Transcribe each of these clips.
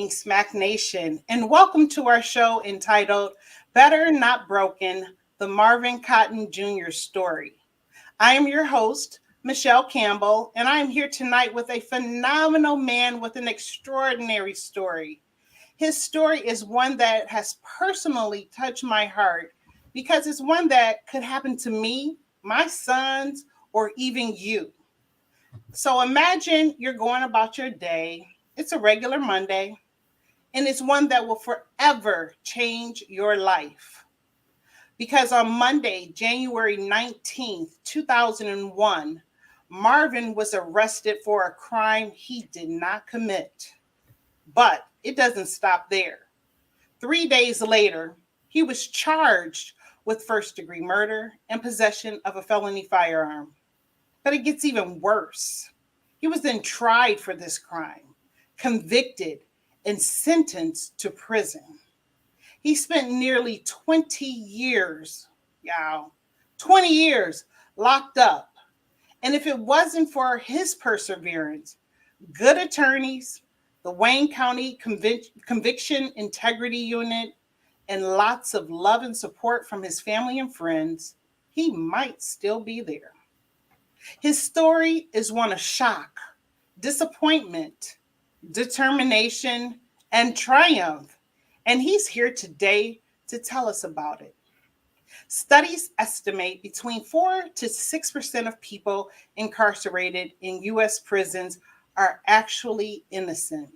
evening, Smack Nation, and welcome to our show entitled Better Not Broken, the Marvin Cotton Jr. Story. I am your host, Michelle Campbell, and I am here tonight with a phenomenal man with an extraordinary story. His story is one that has personally touched my heart because it's one that could happen to me, my sons, or even you. So imagine you're going about your day. It's a regular Monday, and it's one that will forever change your life. Because on Monday, January 19th, 2001, Marvin was arrested for a crime he did not commit. But it doesn't stop there. 3 days later, he was charged with first-degree murder and possession of a felony firearm. But it gets even worse. He was then tried for this crime, convicted, and sentenced to prison. He spent nearly 20 years, 20 years locked up. And if it wasn't for his perseverance, good attorneys, the Wayne County Conviction Integrity Unit, and lots of love and support from his family and friends, he might still be there. His story is one of shock, disappointment, determination, and triumph. And he's here today to tell us about it. Studies estimate between 4 to 6% of people incarcerated in U.S. prisons are actually innocent.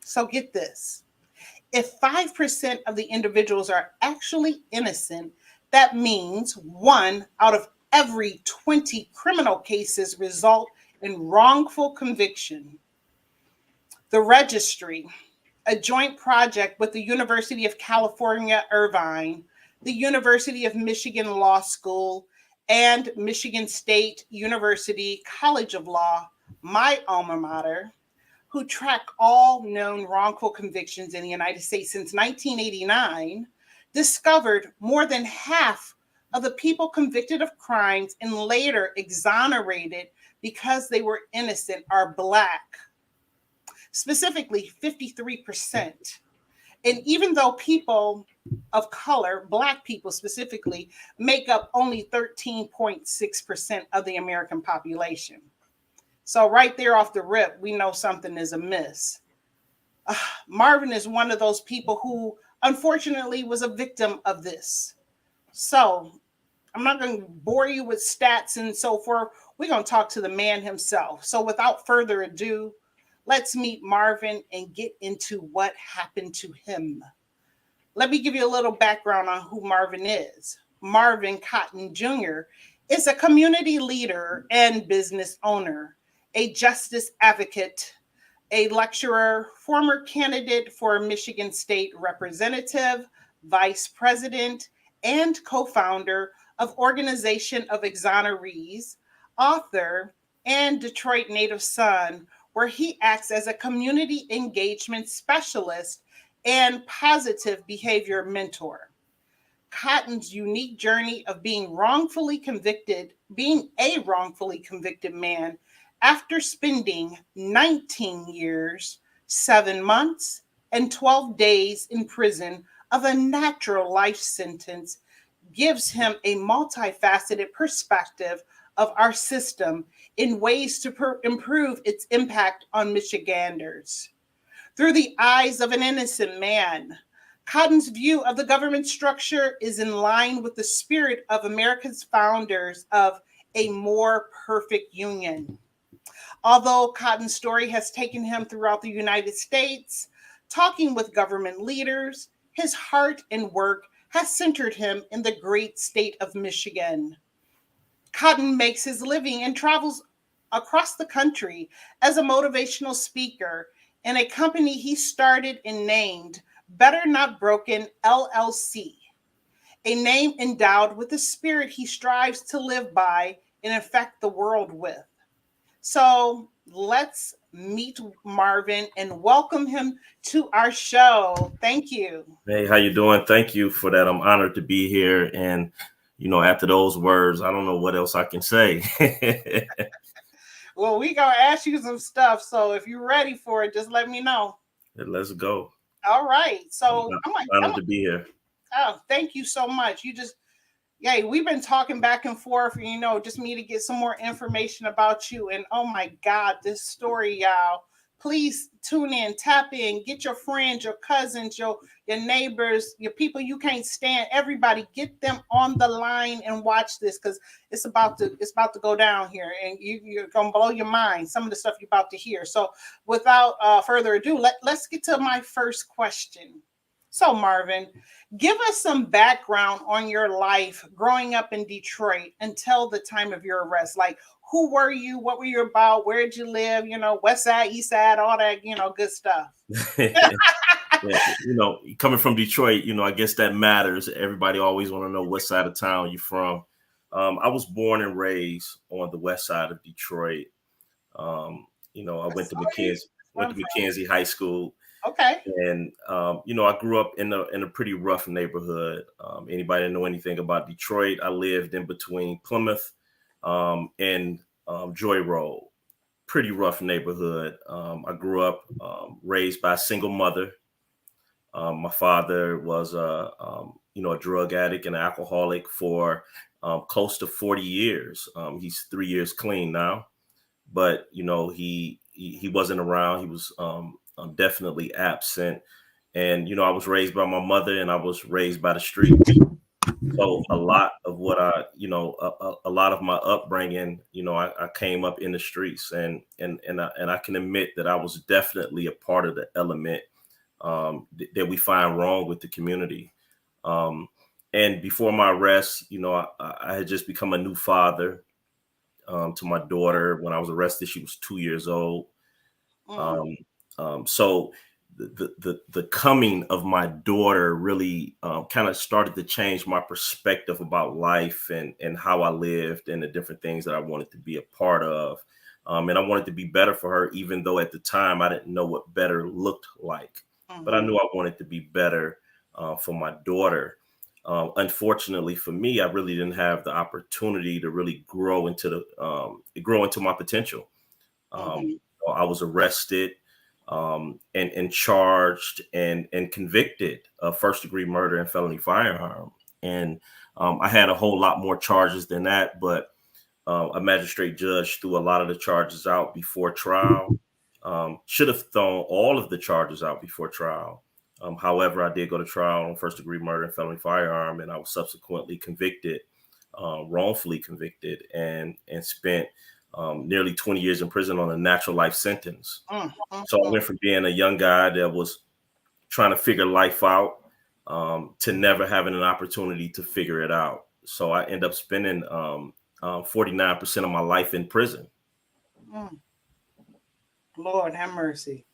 So get this. If 5% of the individuals are actually innocent, that means 1 out of every 20 criminal cases result in wrongful conviction. The Registry, a joint project with the University of California, Irvine, the University of Michigan Law School, and Michigan State University College of Law, my alma mater, who track all known wrongful convictions in the United States since 1989, discovered more than half of the people convicted of crimes and later exonerated because they were innocent are Black, specifically 53%. And even though people of color, Black people specifically, make up only 13.6% of the American population. So right there off the rip, we know something is amiss. Marvin is one of those people who unfortunately was a victim of this. So I'm not going to bore you with stats and so forth. We're going to talk to the man himself. So without further ado, let's meet Marvin and get into what happened to him. Let me give you a little background on who Marvin is. Marvin Cotton Jr. is a community leader and business owner, a justice advocate, a lecturer, former candidate for Michigan State Representative, vice president, and co-founder of Organization of Exonerees, author, and Detroit native son, where he acts as a community engagement specialist and positive behavior mentor. Cotton's unique journey of being a wrongfully convicted man after spending 19 years, 7 months, and 12 days in prison of a natural life sentence gives him a multifaceted perspective of our system in ways to improve its impact on Michiganders. Through the eyes of an innocent man, Cotton's view of the government structure is in line with the spirit of America's founders of a more perfect union. Although Cotton's story has taken him throughout the United States, talking with government leaders, his heart and work has centered him in the great state of Michigan. Cotton makes his living and travels across the country as a motivational speaker in a company he started and named Better Not Broken LLC, a name endowed with the spirit he strives to live by and affect the world with. So let's meet Marvin and welcome him to our show. Thank you. Hey, how you doing? Thank you for that. I'm honored to be here. And, after those words, I don't know what else I can say. Well, we gonna ask you some stuff. So if you're ready for it, just let me know. Let's go. All right. So Honored to be here. oh, thank you so much. Yeah, we've been talking back and forth, just me to get some more information about you. And oh my God, this story, y'all. Please tune in, tap in, get your friends, your cousins, your neighbors, your people you can't stand. Everybody, get them on the line and watch this because it's about to go down here, and you're gonna blow your mind. Some of the stuff you're about to hear. So, without further ado, let's get to my first question. So, Marvin, give us some background on your life growing up in Detroit until the time of your arrest. Like, who were you? What were you about? Where did you live? West side, east side, all that, good stuff. Yeah, coming from Detroit, I guess that matters. Everybody always want to know what side of town you're from. I was born and raised on the west side of Detroit. I went to Mackenzie High School. Okay. And I grew up in a pretty rough neighborhood. Anybody know anything about Detroit? I lived in between Plymouth and Joy Road. Pretty rough neighborhood. I grew up raised by a single mother. My father was a drug addict and alcoholic for close to 40 years. He's 3 years clean now, but he wasn't around. He was definitely absent. And I was raised by my mother, and I was raised by the streets. So a lot of what a lot of my upbringing, I came up in the streets, and I can admit that I was definitely a part of the element that we find wrong with the community. And before my arrest, I had just become a new father to my daughter. When I was arrested, she was 2 years old. So the coming of my daughter really kind of started to change my perspective about life and how I lived and the different things that I wanted to be a part of. And I wanted to be better for her, even though at the time I didn't know what better looked like. But I knew I wanted to be better for my daughter. Unfortunately for me, I really didn't have the opportunity to really grow into my potential. I was arrested and charged and convicted of first-degree murder and felony firearm. And I had a whole lot more charges than that, but a magistrate judge threw a lot of the charges out before trial. Should have thrown all of the charges out before trial. However, I did go to trial on first-degree murder and felony firearm, and I was subsequently convicted, wrongfully convicted, and spent nearly 20 years in prison on a natural life sentence. So I went from being a young guy that was trying to figure life out to never having an opportunity to figure it out. So I end up spending 49% of my life in prison. Lord have mercy.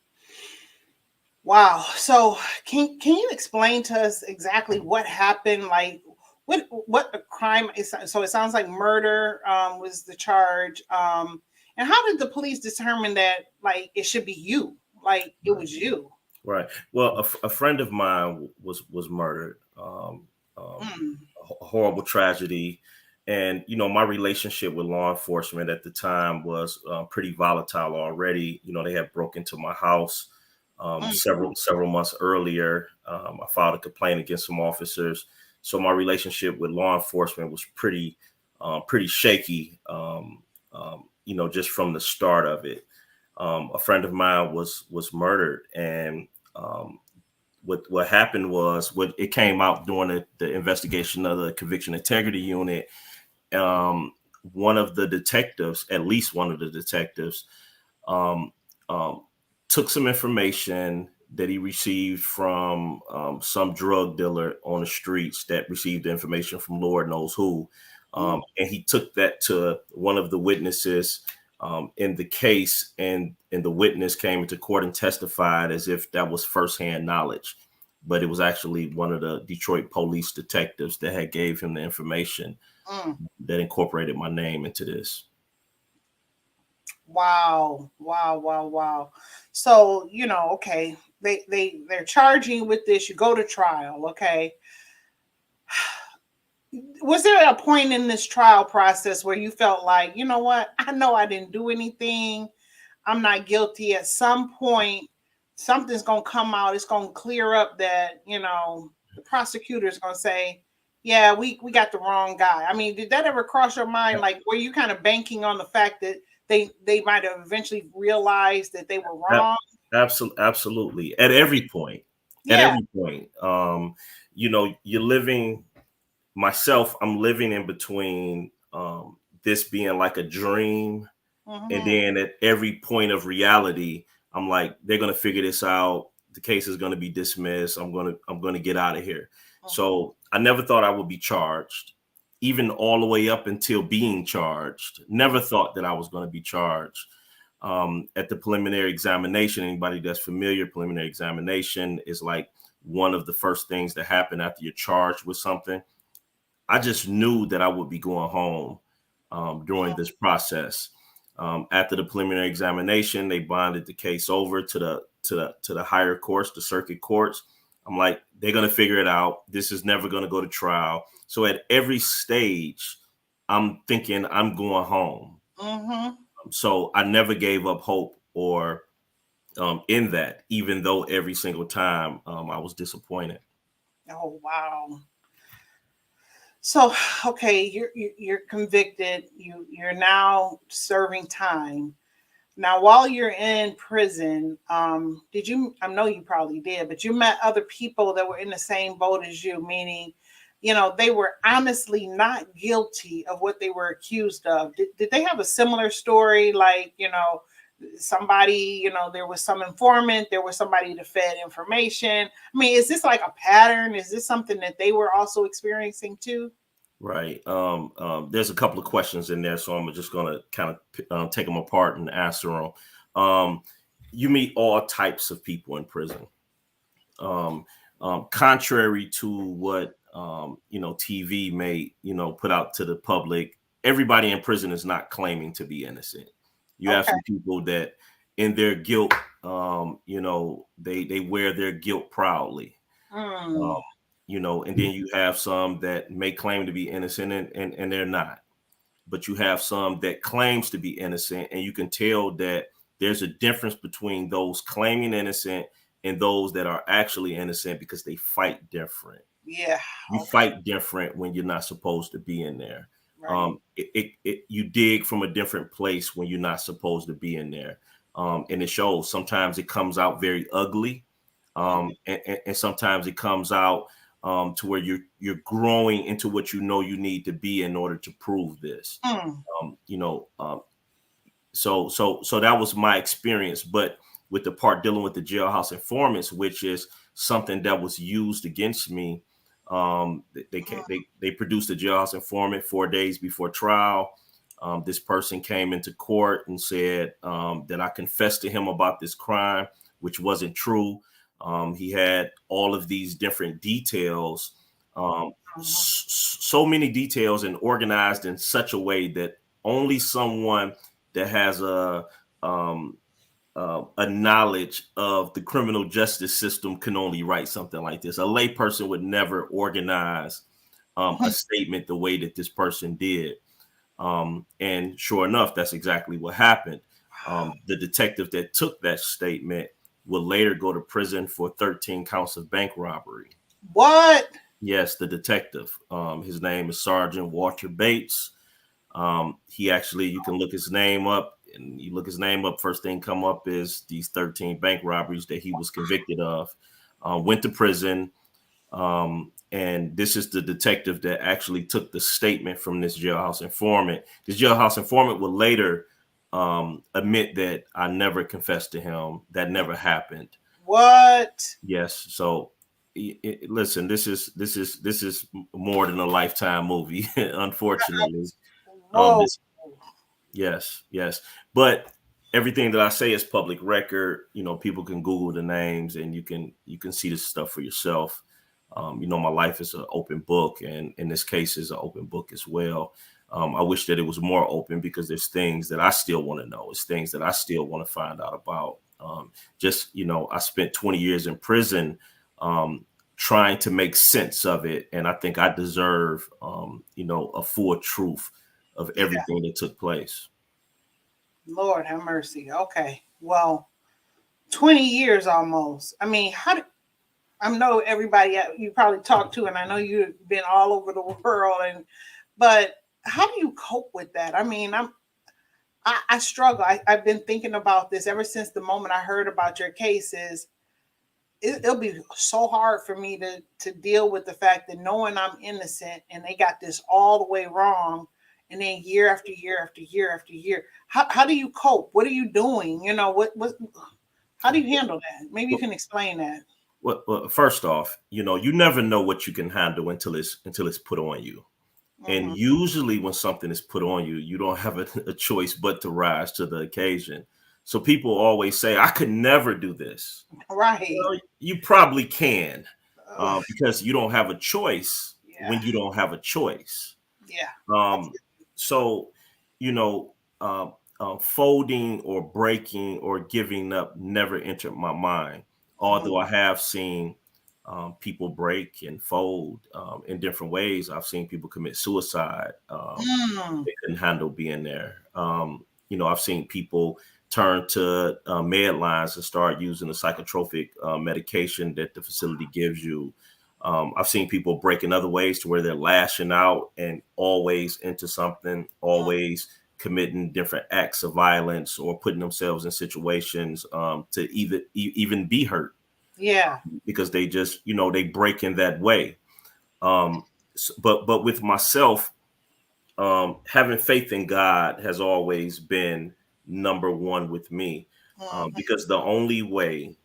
Wow. So can you explain to us exactly what happened? Like what a crime is? So it sounds like murder was the charge. And how did the police determine that like it should be you? Like it was you? Right. Well, a friend of mine was murdered. A horrible tragedy. And, my relationship with law enforcement at the time was pretty volatile already. They had broke into my house several months earlier. I filed a complaint against some officers. So my relationship with law enforcement was pretty shaky, just from the start of it. A friend of mine was murdered, and what happened was it came out during the investigation of the Conviction Integrity Unit. One of the detectives, at least one of the detectives, took some information that he received from some drug dealer on the streets that received the information from Lord knows who. And he took that to one of the witnesses in the case, and the witness came into court and testified as if that was firsthand knowledge. But it was actually one of the Detroit police detectives that had gave him the information that incorporated my name into this. Wow. So, okay, they're charging you with this, you go to trial, okay. Was there a point in this trial process where you felt like, you know what, I know I didn't do anything, I'm not guilty? At some point, something's gonna come out. It's gonna clear up that, the prosecutor's gonna say, yeah, we got the wrong guy. I mean, did that ever cross your mind? Like, were you kind of banking on the fact that they might have eventually realized that they were wrong? Absolutely. At every point. At Yeah. every point. You're living myself, I'm living in between this being like a dream, and Mm-hmm. then at every point of reality, I'm like, they're gonna figure this out. The case is gonna be dismissed. I'm gonna get out of here. Mm-hmm. So I never thought I would be charged, even all the way up until being charged. Never thought that I was gonna be charged. At the preliminary examination, anybody that's familiar, preliminary examination is like one of the first things that happen after you're charged with something. I just knew that I would be going home during this process. After the preliminary examination, they bonded the case over to the higher courts, the circuit courts. I'm like, they're gonna figure it out. This is never gonna go to trial. So at every stage, I'm thinking I'm going home. Mm-hmm. So I never gave up hope or in that, even though every single time I was disappointed. Oh wow. So, okay, you're convicted. You're now serving time. Now, while you're in prison, did you? I know you probably did, but you met other people that were in the same boat as you, meaning, they were honestly not guilty of what they were accused of. Did they have a similar story? Like, somebody, there was some informant, there was somebody that fed information. I mean, is this like a pattern? Is this something that they were also experiencing too? Right. There's a couple of questions in there, so I'm just going to kind of take them apart and answer them. You meet all types of people in prison. Um, Contrary to what TV may put out to the public, everybody in prison is not claiming to be innocent. You have Okay. some people that, in their guilt, they wear their guilt proudly. Mm, Um, and then you have some that may claim to be innocent and they're not. But you have some that claims to be innocent, and you can tell that there's a difference between those claiming innocent and those that are actually innocent because they fight different. yeah. You Okay. fight different when you're not supposed to be in there. Right. You dig from a different place when you're not supposed to be in there. And it shows. Sometimes it comes out very ugly, and sometimes it comes out to where you're growing into what you know you need to be in order to prove this. Mm, Um, you know, um, so that was my experience. But with the part dealing with the jailhouse informants, which is something that was used against me, they produced a jailhouse informant 4 days before trial. This person came into court and said that I confessed to him about this crime, which wasn't true. He had all of these different details, mhm. so many details, and organized in such a way that only someone that has a knowledge of the criminal justice system can only write something like this. A layperson would never organize a statement the way that this person did. And sure enough, that's exactly what happened. The detective that took that statement will later go to prison for 13 counts of bank robbery. What? Yes, the detective. His name is Sergeant Walter Bates. He actually, you can look his name up, and you look his name up. First thing come up is these 13 bank robberies that he was convicted of. Went to prison, and this is the detective that actually took the statement from this jailhouse informant. This jailhouse informant will later admit that I never confessed to him. That never happened. What? Yes. So listen, this is more than a Lifetime movie. Unfortunately, Whoa. this yes, yes. But everything that I say is public record. People can Google the names, and you can see this stuff for yourself. My life is an open book, and in this case is an open book as well. I wish that it was more open because there's things that I still want to know. It's things that I still want to find out about. I spent 20 years in prison trying to make sense of it, and I think I deserve, a full truth of Yeah. everything that took place. Lord have mercy. Okay. Well, 20 years almost. I mean, I know everybody you probably talked to, and I know you've been all over the world, but how do you cope with that? I mean, I struggle. I've been thinking about this ever since the moment I heard about your cases. It'll be so hard for me to deal with the fact that knowing I'm innocent and they got this all the way wrong, and then year after year after year after year. How do you cope? What are you doing? What how do you handle that? Maybe you Well, can explain that. first off, you never know what you can handle until it's put on you. And Hmm. usually when something is put on you, you don't have a choice but to rise to the occasion. So people always say, I could never do this. Right. Well, you probably can, Ugh, because you don't have a choice yeah. when you don't have a choice. Yeah. Um, so, you know, folding or breaking or giving up never entered my mind. Hmm. Although I have seen people break and fold in different ways. I've seen people commit suicide. Mm. They couldn't handle being there. I've seen people turn to med lines and start using the psychotropic medication that the facility gives you. I've seen people break in other ways to where they're lashing out and always into something, always committing different acts of violence or putting themselves in situations to even be hurt Yeah. because they just, they break in that way. Um, but with myself, having faith in God has always been number one with me, Hmm. because the only way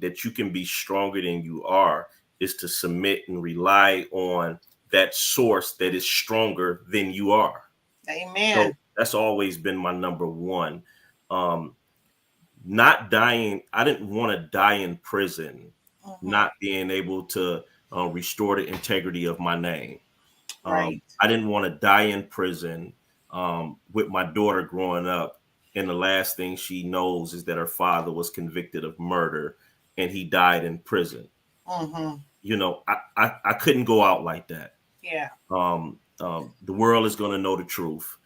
that you can be stronger than you are is to submit and rely on that source that is stronger than you are. So Amen. that's always been my number one. Um, Not dying, I didn't want to die in prison, Hmm. not being able to restore the integrity of my name. Right. I didn't want to die in prison with my daughter growing up. And the last thing she knows is that her father was convicted of murder and he died in prison. Hmm. I couldn't go out like that. Yeah. The world is going to know the truth,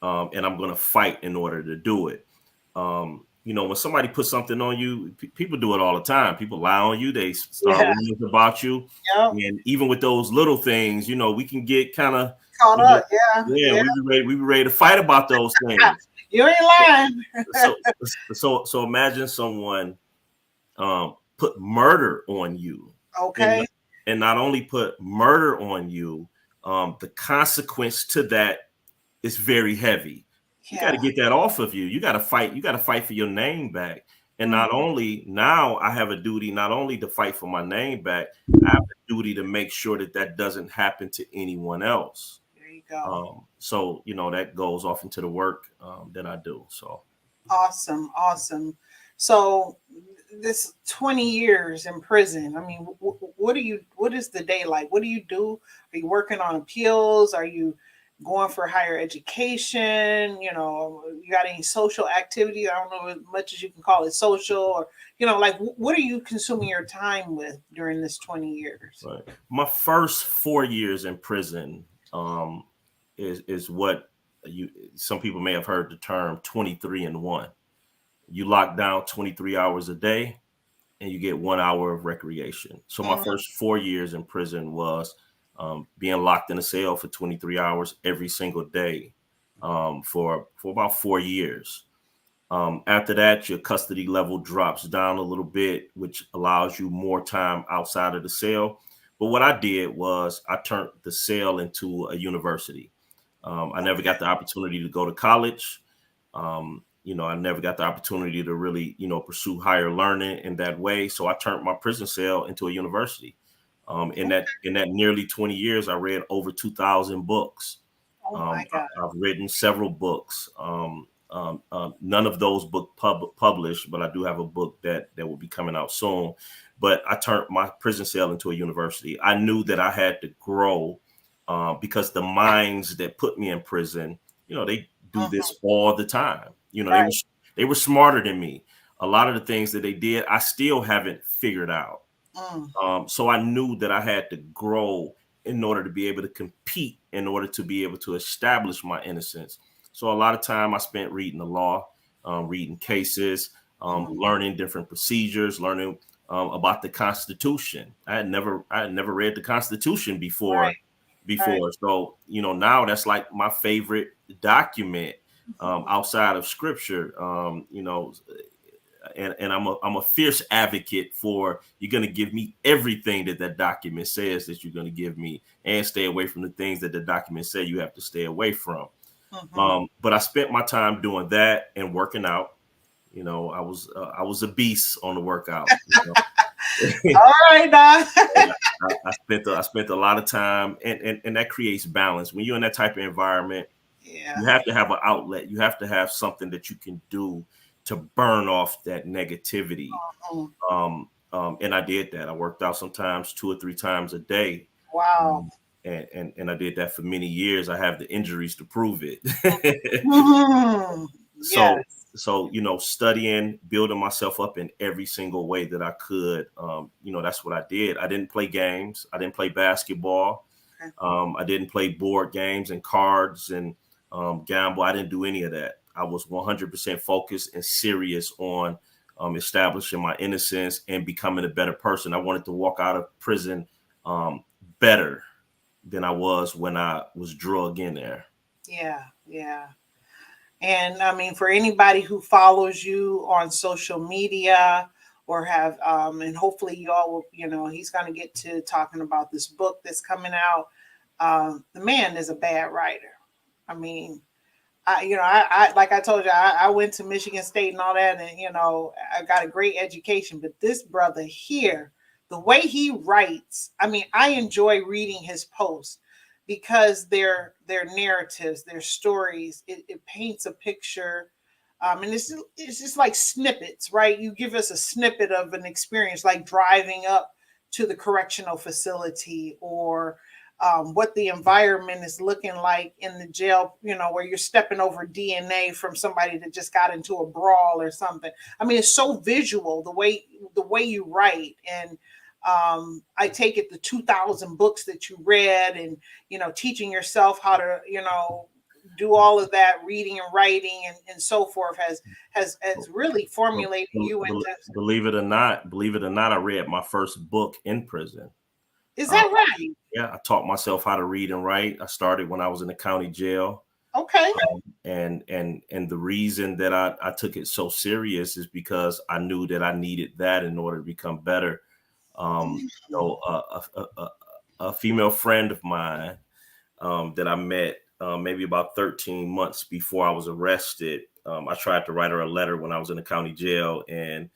and I'm going to fight in order to do it. When somebody puts something on you, people do it all the time. People lie on you, they start Yeah. rumors about you. Yep. And even with those little things, we can get kind of, Caught you know, up. Yeah. yeah, Yeah. we be ready to fight about those things. You ain't lying. So, so imagine someone put murder on you, and Okay. and not only put murder on you, the consequence to that is very heavy. You got to Yeah. get that off of you. You got to fight. You got to fight for your name back. And Mm. not only now, I have a duty not only to fight for my name back, I have a duty to make sure that that doesn't happen to anyone else. There you go. So that goes off into the work that I do. So Awesome. Awesome. So this 20 years in prison. I mean, what is the day like? What do you do? Are you working on appeals? Are you going for higher education? You got any social activity? I don't know as much as you can call it social, or like what are you consuming your time with during this 20 years? right. My first 4 years in prison um, is what you some people may have heard the term 23-1. You lock down 23 hours a day and you get 1 hour of recreation. So my Mm, first 4 years in prison was being locked in a cell for 23 hours every single day for about 4 years. After that, your custody level drops down a little bit, which allows you more time outside of the cell. But what I did was I turned the cell into a university. I never okay. got the opportunity to go to college. I never got the opportunity to really, pursue higher learning in that way. So I turned my prison cell into a university. In that nearly 20 years, I read over 2,000 books. Oh my God. I've written several books. None of those book published, but I do have a book that will be coming out soon. But I turned my prison cell into a university. I knew that I had to grow because the minds that put me in prison, they do Mhm. this all the time. Right. They were smarter than me. A lot of the things that they did, I still haven't figured out. Mm. So I knew that I had to grow in order to be able to compete, in order to be able to establish my innocence. So a lot of time I spent reading the law, reading cases, learning different procedures, learning about the Constitution. I had never read the Constitution before. Right. Right. So now that's like my favorite document outside of Scripture. And I'm a fierce advocate for you're going to give me everything that document says that you're going to give me, and stay away from the things that the document say you have to stay away from. But I spent my time doing that and working out. I was a beast on the workout. All right, now. I spent a lot of time, and that creates balance. When you're in that type of environment, Yeah. you have to have an outlet. You have to have something that you can do to burn off that negativity. And I did that. I worked out sometimes 2 or 3 times a day. Wow. And I did that for many years. I have the injuries to prove it. Yes. So studying, building myself up in every single way that I could. That's what I did. I didn't play games. I didn't play basketball. Okay. I didn't play board games and cards and gamble. I didn't do any of that. I was 100% focused and serious on establishing my innocence and becoming a better person. I wanted to walk out of prison better than I was when I was drugged in there. Yeah. Yeah. And I mean, for anybody who follows you on social media or have, and hopefully you all will, he's going to get to talking about this book that's coming out. The man is a bad writer. I mean, I like I told you, I went to Michigan State and all that, and I got a great education. But this brother here, the way he writes, I mean, I enjoy reading his posts because they're narratives, their stories. It paints a picture, and it's just like snippets, right? You give us a snippet of an experience, like driving up to the correctional facility, or what the environment is looking like in the jail, where you're stepping over DNA from somebody that just got into a brawl or something. I mean, it's so visual the way you write. And I take it the 2,000 books that you read, and teaching yourself how to do all of that reading and writing and so forth has really formulated you into. Believe it or not, I read my first book in prison. Is that right? Yeah, I taught myself how to read and write. I started when I was in the county jail. Okay. And the reason that I took it so serious is because I knew that I needed that in order to become better. A female friend of mine that I met maybe about 13 months before I was arrested. I tried to write her a letter when I was in the county jail, and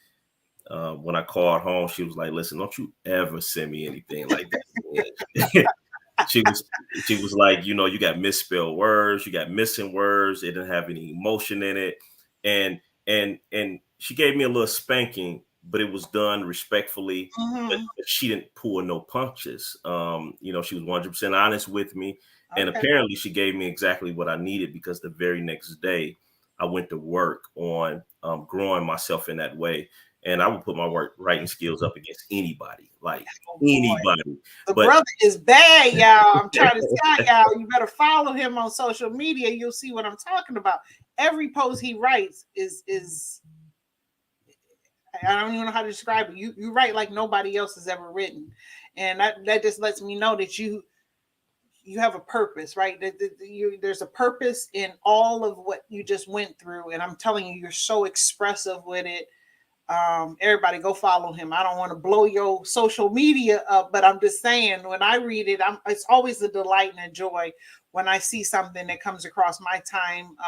when I called home, she was like, "Listen, don't you ever send me anything like that." she was like, you got misspelled words, you got missing words, it didn't have any emotion in it, and she gave me a little spanking, but it was done respectfully. But she didn't pull no punches. She was 100% honest with me, and apparently she gave me exactly what I needed, because the very next day I went to work on growing myself in that way. And I would put my writing skills up against anybody, like anybody. The brother is bad, y'all. I'm trying to tell y'all, you better follow him on social media. You'll see what I'm talking about. Every post he writes is I don't even know how to describe it. You write like nobody else has ever written, and that just lets me know that you have a purpose, right? There's a purpose in all of what you just went through, and I'm telling you, you're so expressive with it. Everybody go follow him. I don't want to blow your social media up, but I'm just saying, when I read it, it's always a delight and a joy when I see something that comes across my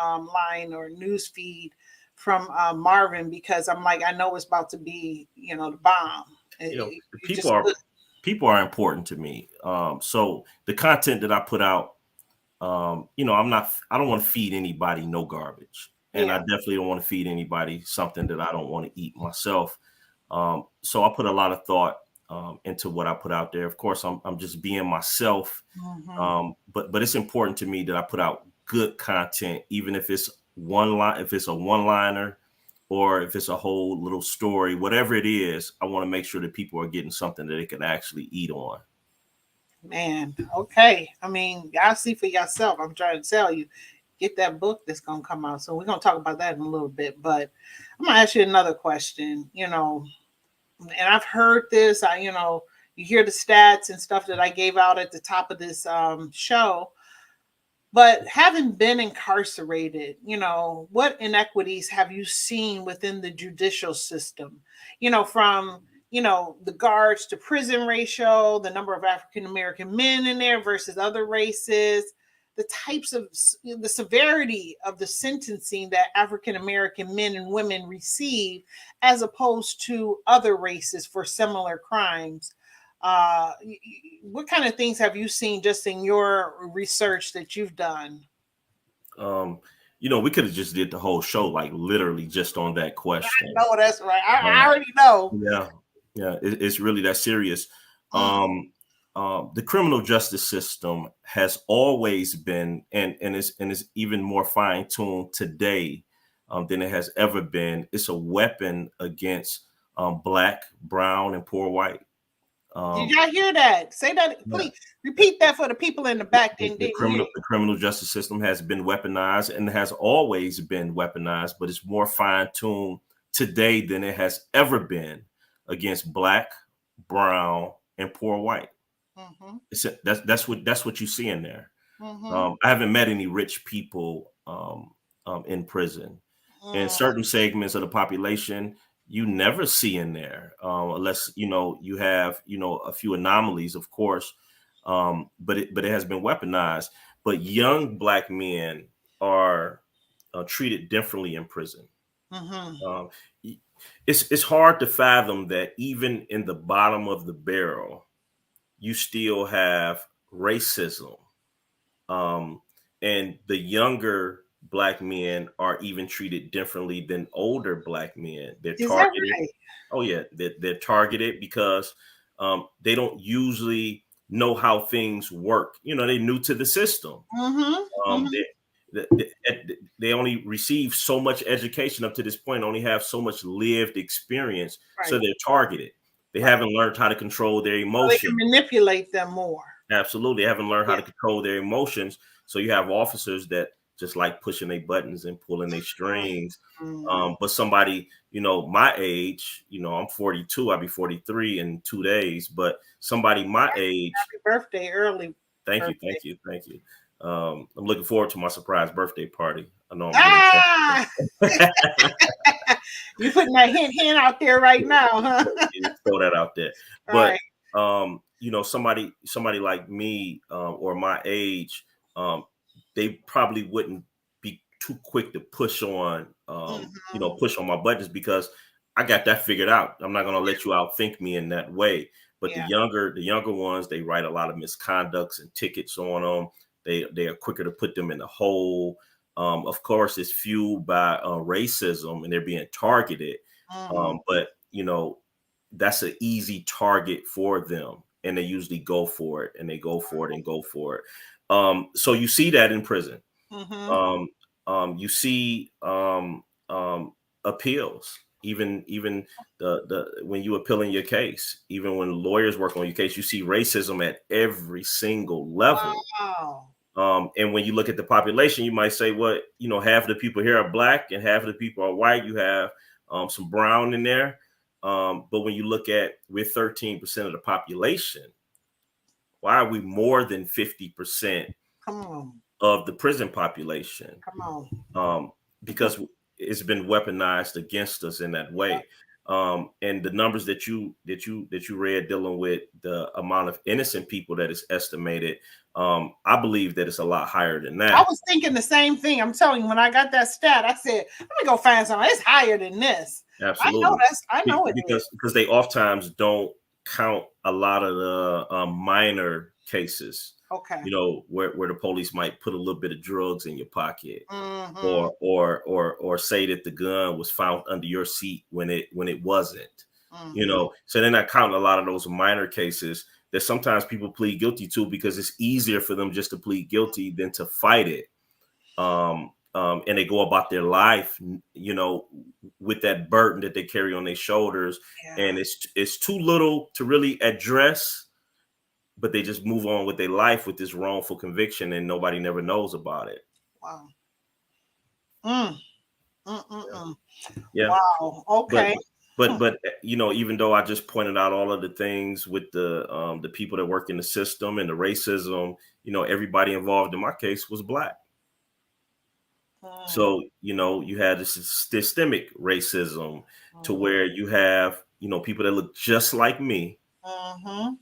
line or news feed from Marvin, because I'm like, I know it's about to be, the bomb. People are important to me. So the content that I put out, I don't want to feed anybody no garbage. And I definitely don't want to feed anybody something that I don't want to eat myself. So I put a lot of thought into what I put out there. Of course, I'm just being myself. But it's important to me that I put out good content, even if it's a one-liner, or if it's a whole little story, whatever it is. I want to make sure that people are getting something that they can actually eat on. Man, okay. I mean, y'all see for yourself. I'm trying to tell you. get that book that's gonna come out. So we're gonna talk about that in a little bit. But I'm gonna ask you another question. And I've heard this. You hear the stats and stuff that I gave out at the top of this show. But having been incarcerated, what inequities have you seen within the judicial system? From the guards to prison ratio, the number of African American men in there versus other races, the types of the severity of the sentencing that African American men and women receive as opposed to other races for similar crimes. uh what kind of things have you seen just in your research that you've done? Um, we could have just did the whole show, like literally just on that question. No, that's right. I Um, already know. yeah, yeah, it's really that serious. Mm. The criminal justice system has always been, and is even more fine tuned today than it has ever been. It's a weapon against black, brown, and poor white. Did Um, y'all hear that? Say that, yeah. please. Repeat that for the people in the back that The didn't hear criminal you. the criminal justice system has been weaponized and has always been weaponized, but it's more fine tuned today than it has ever been against black, brown, and poor white. Mm-hmm. That's what you see in there. Mm-hmm. I haven't met any rich people in prison. In Mm. certain segments of the population, you never see in there, unless you have a few anomalies, of course. But it has been weaponized. But young black men are treated differently in prison. Mm-hmm. Um, it's hard to fathom that even in the bottom of the barrel, you still have racism, um, and the younger black men are even treated differently than older black men. They're Is that targeted. right? Oh yeah, they're targeted because they don't usually know how things work. They're new to the system. Mm-hmm. Um, Mm-hmm. they only receive so much education up to this point, only have so much lived experience, so Right. they're targeted. They Right. haven't learned how to control their So they can emotions. manipulate them more. Absolutely. They haven't learned how Yeah. to control their emotions. So you have officers that just like pushing their buttons and pulling their strings. Mm-hmm. But somebody, my age, I'm 42, I'll be 43 in 2 days. But somebody my age, Happy birthday, early thank you, birthday. thank you, thank you. I'm looking forward to my surprise birthday party. I know I'm getting Ah, you putting that hint out there right now, huh? just throw that out there. All But right. somebody like me or my age, um, they probably wouldn't be too quick to Mm-hmm. push on my buttons because I got that figured out. I'm not gonna let you outthink me in that way. But Yeah. the younger ones, they write a lot of misconducts and tickets on them. They are quicker to put them in the hole. Of course, it's fueled by racism and they're being targeted. Mm-hmm. But that's an easy target for them, and they usually go for it, and they go for it and go for it. So you see that in prison. Mm-hmm. Um, you see appeals, even the when you appeal in your case, even when lawyers work on your case, you see racism at every single level. Wow. And when you look at the population, you might say, well, half of the people here are black and half of the people are white. You have some brown in there. But when you look at, we're 13% of the population. Why are we more than 50% Come on. of the prison population? Come on. Because it's been weaponized against us in that way. And the numbers that you read dealing with the amount of innocent people that is estimated, I believe that it's a lot higher than I that. was thinking the same thing. I'm telling you, when I got that stat, I said, let me go find something. It's higher than this. Absolutely, I know it is. because they oftentimes don't count a lot of the minor cases. Okay. Where the police might put a little bit of drugs in your pocket, Mm-hmm. or say that the gun was found under your seat when it wasn't. Mm-hmm. So they're not counting a lot of those minor cases that sometimes people plead guilty to because it's easier for them just to plead guilty than to fight it. And they go about their life, with that burden that they carry on their shoulders, Yeah. and it's too little to really address, but they just move on with their life with this wrongful conviction, and nobody never knows about it. Wow. Mm, mm, mm, Yeah. mm. Yeah. Wow. But Okay. Hmm. even though I just pointed out all of the things with the people that work in the system and the racism, everybody involved in my case was black. Mm, So, you had this systemic racism to mm, where you have, people that look just like me mhm.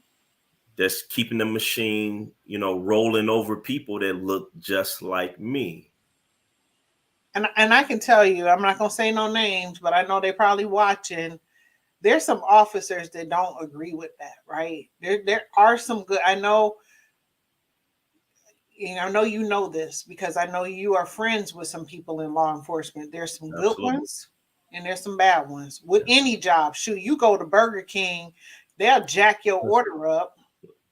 that's keeping the machine, rolling over people that look just like me. And I can tell you, I'm not gonna say no names, but I know they probably watching. There's some officers that don't agree with that, right? There are some good. I know you know this because I know you are friends with some people in law enforcement. There's some good Absolutely. ones and there's some bad ones. With any job, shoot, you go to Burger King, they'll jack your Listen, order up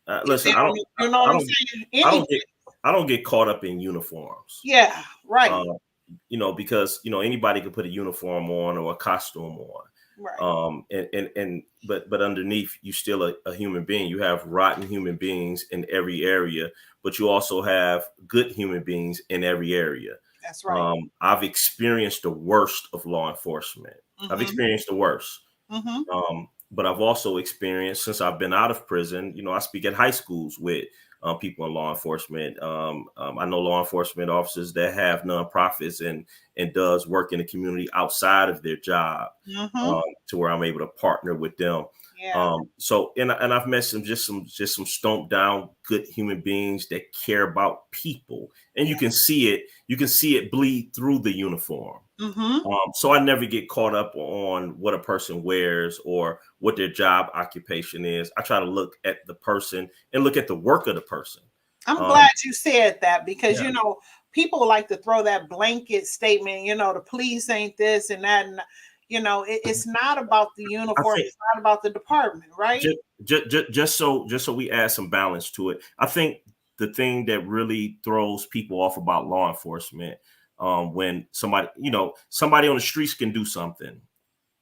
if they listen, don't. You know what I I'm don't, saying? I Any, don't get, I don't get caught up in uniforms. yeah, right, Uh, because anybody could put a uniform on or a costume on. right. But underneath you still a human being. You have rotten human beings in every area, but you also have good human beings in every area. That's right. I've experienced the worst of law enforcement. I've Mm-hmm. experienced the worst. Mm-hmm. But I've also experienced, since I've been out of prison, I speak at high schools with people in law enforcement. I know law enforcement officers that have nonprofits and does work in the community outside of their job, Mm-hmm. to where I'm able to partner with them. Yeah. And I've met some stomped down good human beings that care about people, and Yeah. you can see it bleed through the uniform. Mm-hmm. So I never get caught up on what a person wears or what their job occupation is. I try to look at the person and look at the work of the person. I'm Um, glad you said that because yeah, people like to throw that blanket statement. The police ain't this and that, and it's not about the I uniform. think It's not about the department, right? just so we add some balance to it. I think the thing that really throws people off about law enforcement, when somebody on the streets can do something,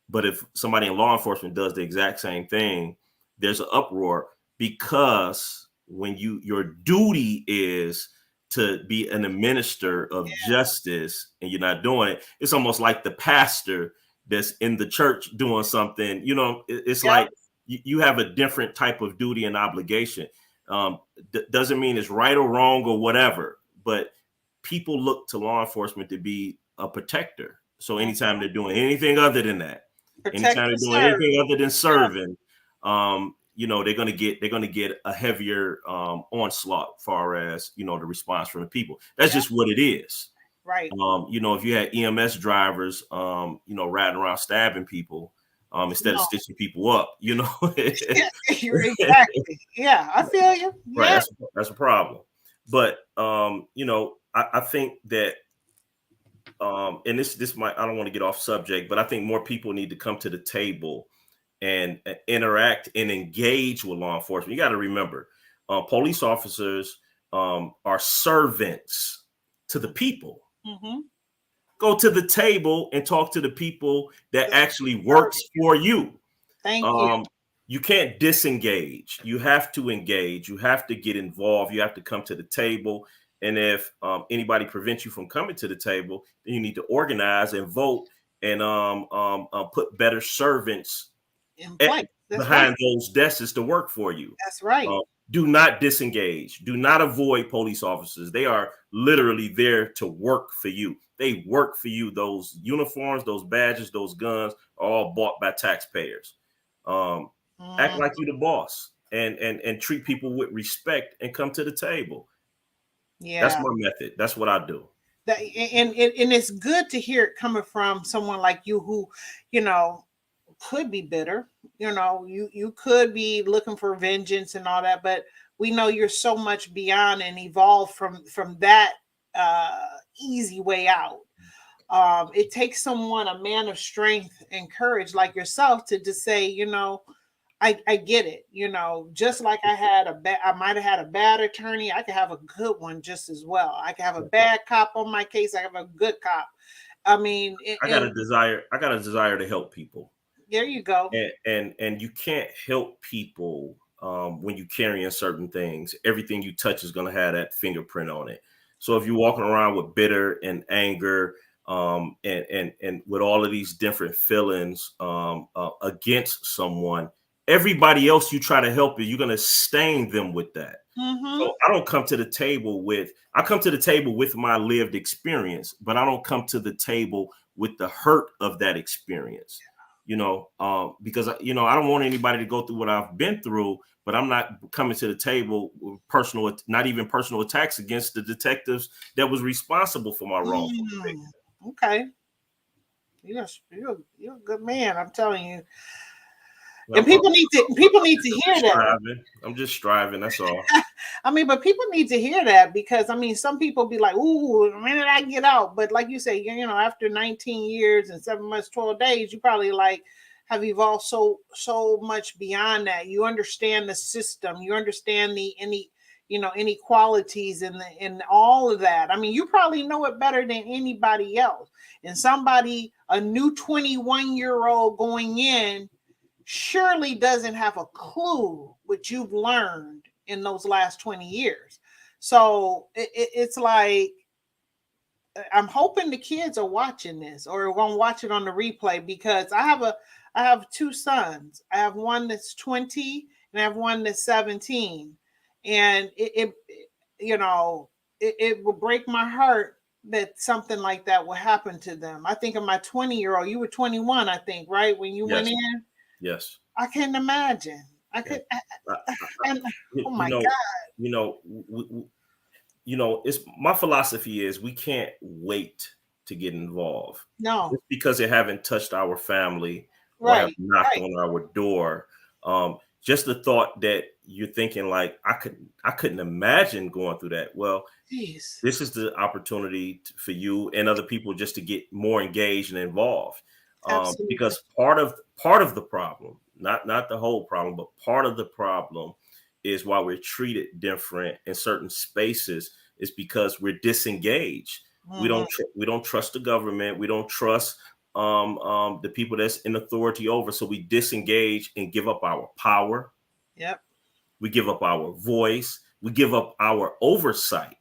but if somebody in law enforcement does the exact same thing, there's an uproar, because when your duty is to be an administrator of justice and you're not doing it, it's almost like the pastor that's in the church doing something. It's Yep. like you have a different type of duty and obligation. Doesn't mean it's right or wrong or whatever, but people look to law enforcement to be a protector. So anytime Mhm. they're doing anything other than that, Protect anytime and they're doing serve. anything other than Yeah. serving, they're gonna get a heavier onslaught, far as the response from the people. That's Yeah. just what it is. Right. If you had EMS drivers, riding around stabbing people, instead of No. stitching people up, Yeah. You're exactly. Yeah. I feel you. right? Yeah. That's a problem. But I think that, and this might, I don't want to get off subject, but I think more people need to come to the table and interact and engage with law enforcement. You got to remember, police officers are servants to the people. Mm-hmm. Go to the table and talk to the people that That's actually works serving. for you. Thank you. Um, you can't disengage. You have to engage. You have to get involved. You have to come to the table. And if anybody prevents you from coming to the table, then you need to organize and vote and put better servants In at, place. That's right. behind those desks to work for you. That's right. Uh, do not disengage. Do not avoid police officers. They are literally there to work for you. They work for you. Those uniforms, those badges, those guns are all bought by taxpayers. Um, Act Mm, like you're the boss, and treat people with respect and come to the table. That's yeah. my method. That's what I do. And it's good to hear it coming from someone like you who, you know, could be bitter. You could be looking for vengeance and all that, but we know you're so much beyond and evolved from that easy way out. It takes someone, a man of strength and courage like yourself, to just say, I get it. Just like I might have had a bad attorney, I could have a good one just as well. I could have a bad cop on my case. I have a good cop. I mean, I got a desire. I got a desire to help people. there you go. And you can't help people when you carrying certain things. Everything you touch is going to have that fingerprint on it. So if you're walking around with bitter and anger, and with all of these different feelings against someone, everybody else you try to help, you're going to stain them with that. Mm-hmm. So I come to the table with my lived experience, but I don't come to the table with the hurt of that experience, because I don't want anybody to go through what I've been through, but I'm not coming to the table with not even personal attacks against the detectives that was responsible for my wrongful conviction. Okay. You're a good man, I'm telling you. And I'm, I'm, people need to I'm hear just that. striving. I'm just striving. That's all. I mean, but people need to hear that because I mean, some people be like, "Ooh, the minute I get out," but like you say, after 19 years and 7 months, 12 days, you probably like have evolved so much beyond that. You understand the system, you understand the inequalities and all of that. I mean, you probably know it better than anybody else. And a new 21-year-old going in surely doesn't have a clue what you've learned in those last 20 years. So it's like, I'm hoping the kids are watching this or going to watch it on the replay because I have two sons. I have one that's 20 and I have one that's 17. And it will break my heart that something like that will happen to them. I think of my 20-year-old, you were 21, I think, right? When you went Yes. in? Yes. I can't imagine. I Yeah. could, I, and oh you my know, God, you know, it's my philosophy is we can't wait to get involved no, just because they haven't touched our family or have right, knocked right, on our door. Just the thought that you're thinking like I couldn't imagine going through that. Well, jeez, this is the opportunity for you and other people just to get more engaged and involved, absolutely, because part of the problem, not the whole problem, but part of the problem is why we're treated different in certain spaces is because we're disengaged. hmm, We don't trust the government. We don't trust the people that's in authority over. So we disengage and give up our power. yep, We give up our voice. We give up our oversight.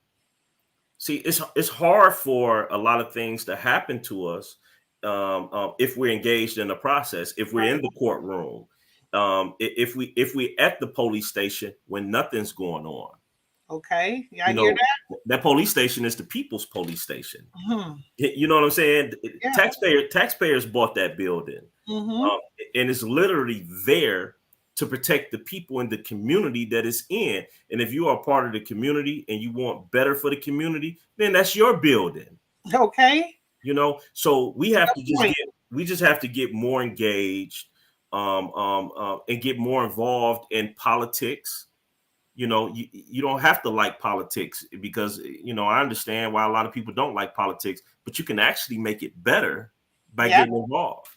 See, it's hard for a lot of things to happen to us if we're engaged in the process, if we're right, in the courtroom, if we at the police station when nothing's going on. okay, yeah, I You hear know, that. that police station is the people's police station. Hmm. You know what I'm saying? Yeah, Taxpayers bought that building, hmm, um, and it's literally there to protect the people in the community that it's in. And if you are part of the community and you want better for the community, then that's your building. okay, So point, we just have to get more engaged, and get more involved in politics. You don't have to like politics because I understand why a lot of people don't like politics, but you can actually make it better by yeah. getting involved.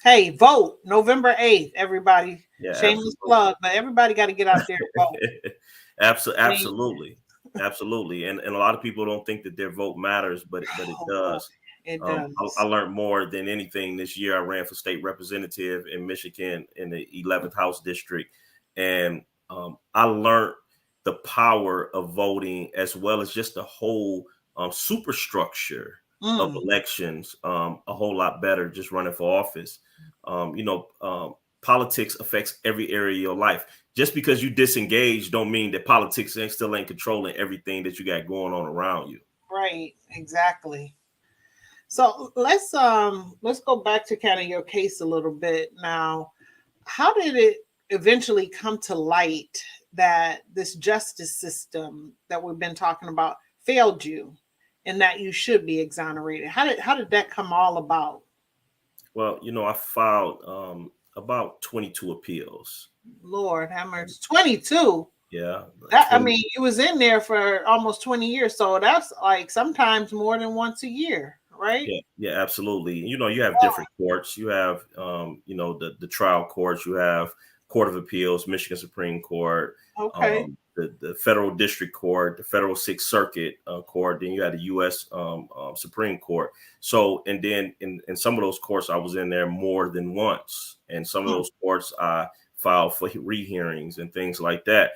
Hey, vote November 8th, everybody. Yeah, Shameless absolutely. plug, but everybody got to get out there and vote. Please. Absolutely, absolutely, and a lot of people don't think that their vote matters, but it Oh boy, does. it I does. learned more than anything this year. I ran for state representative in Michigan in the 11th House district, and I learned the power of voting as well as just the whole superstructure of Mm, elections a whole lot better. Just running for office, um, you know. Um, Politics affects every area of your life. Just because you disengage don't mean that politics still ain't controlling everything that you got going on around you. right, exactly. So let's go back to kind of your case a little bit now. How did it eventually come to light that this justice system that we've been talking about failed you and that you should be exonerated? How did that come all about? Well, I filed about 22 appeals. Lord have mercy. 22. Yeah, I 20. mean, you was in there for almost 20 years, so that's like sometimes more than once a year, right? Yeah, absolutely. You have different courts. You have, the trial courts. You have Court of Appeals, Michigan Supreme Court, Okay. the Federal District Court, the Federal Sixth Circuit Court. Then you had the U.S. Supreme Court. So, and then in some of those courts, I was in there more than once. And some of Hmm. those courts, I filed for rehearings and things like that.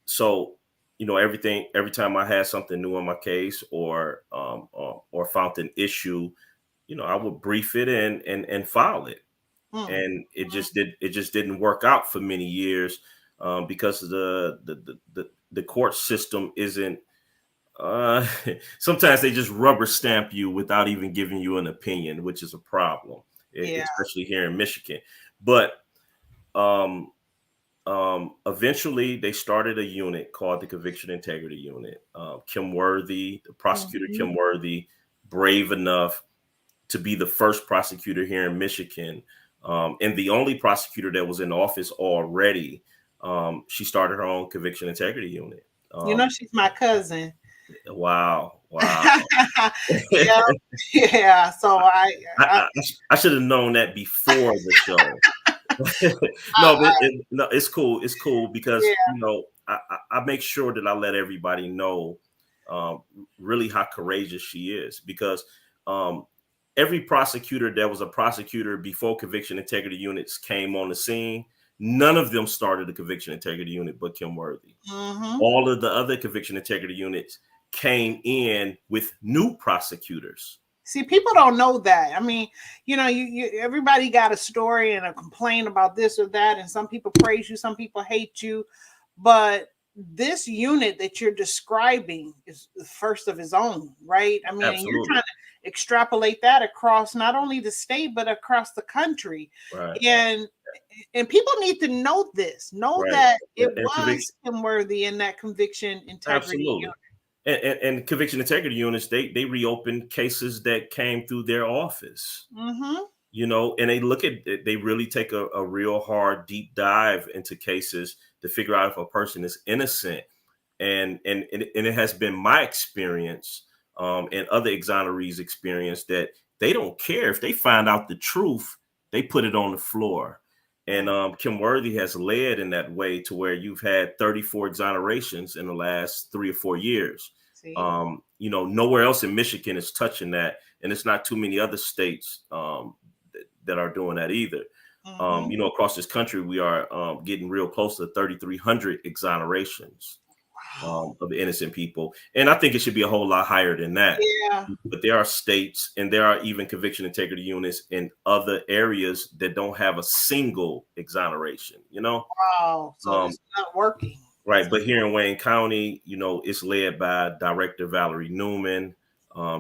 So, every time I had something new on my case or found an issue, I would brief it and file it. Mm. And it just didn't work out for many years, because the court system isn't, uh, sometimes they just rubber stamp you without even giving you an opinion, which is a problem, Yeah. especially here in Michigan. But um, eventually, they started a unit called the Conviction Integrity Unit. Kim Worthy, the prosecutor Mhm. Kim Worthy, brave enough to be the first prosecutor here in Michigan, and the only prosecutor that was in office already. She started her own Conviction Integrity Unit. She's my cousin. Wow, wow. Yeah, yeah. So I, I should have known that before the show. No, but I no, it's cool. It's cool because yeah. I make sure that I let everybody know, um, really how courageous she is, because um, every prosecutor that was a prosecutor before Conviction Integrity Units came on the scene, none of them started the Conviction Integrity Unit but Kim Worthy. Hmm. All of the other Conviction Integrity Units came in with new prosecutors. See, people don't know that. I mean, you everybody got a story and a complaint about this or that, and some people praise you, some people hate you, but this unit that you're describing is the first of its own, right? I mean, and you're trying Absolutely. to extrapolate that across not only the state but across the country, Right. and people need to know Right. that it And conviction. was Kim Worthy in that conviction integrity Absolutely. And Conviction Integrity Units, they reopen cases that came through their office, unit. Mm-hmm. and they really take a real hard deep dive into cases to figure out if a person is innocent. And it has been my experience, and other exonerees' experience, that they don't care if they find out the truth, they put it on the floor. And Kim Worthy has led in that way to where you've had 34 exonerations in the last 3 or 4 years. See. Nowhere else in Michigan is touching that, and it's not too many other states that are doing that either. Mm-hmm. Across this country, we are getting real close to 3,300 exonerations Wow. of innocent people. And I think it should be a whole lot higher than that. Yeah. But there are states and there are even conviction integrity units in other areas that don't have a single exoneration. Wow. So Um, it's not working. right. But here in Wayne County, it's led by Director Valerie Newman.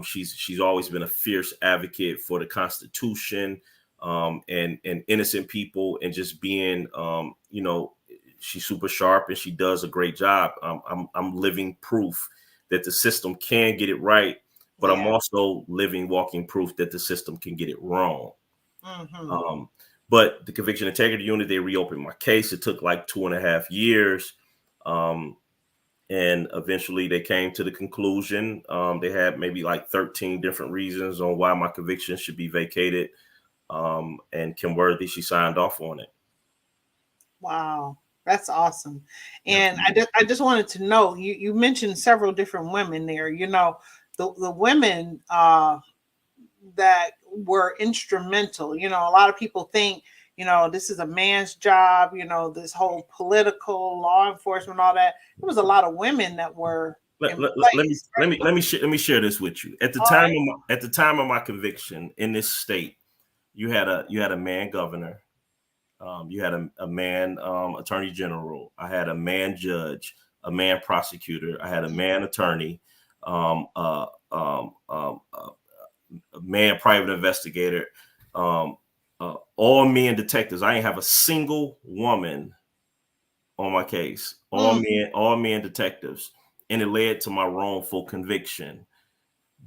She's always been a fierce advocate for the Constitution, and innocent people, and just being, she's super sharp and she does a great job. I'm living proof that the system can get it right, but I'm Yeah. also living, walking proof that the system can get it wrong. Mm-hmm. Um, but the Conviction Integrity Unit, they reopened my case. It took like 2.5 years. Um, and eventually they came to the conclusion. They had maybe like 13 different reasons on why my conviction should be vacated. And Kim Worthy, she signed off on it. Wow. That's awesome. And I Absolutely. just wanted to know, you mentioned several different women there. The women that were instrumental. A lot of people think, this is a man's job, this whole political law enforcement, all that. There was a lot of women that were Let, in let, let me place, let right? me let me share, let me share this with you. At the All time right. of my conviction in this state, you had a man governor. You had a man attorney general. I had a man judge, a man prosecutor. I had a man attorney, um, uh, a man private investigator, um, all men detectives. I ain't have a single woman on my case. Mm, All men detectives, and it led to my wrongful conviction.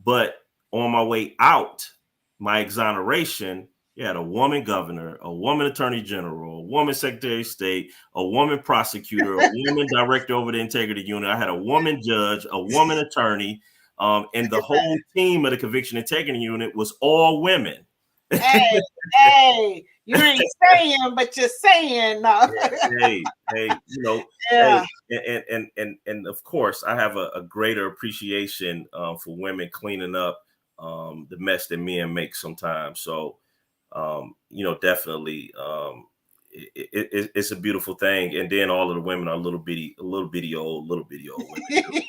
But on my way out, my exoneration, you had a woman governor, a woman attorney general, a woman secretary of state, a woman prosecutor, a woman director over the integrity unit. I had a woman judge, a woman attorney, and look the at that. whole team of the conviction integrity unit was all women. Hey, hey, you ain't saying, but you're saying no. Hey, hey, Yeah. and of course, I have a greater appreciation for women cleaning up the mess that men make sometimes. So, definitely, it's a beautiful thing. And then all of the women are little bitty old women too,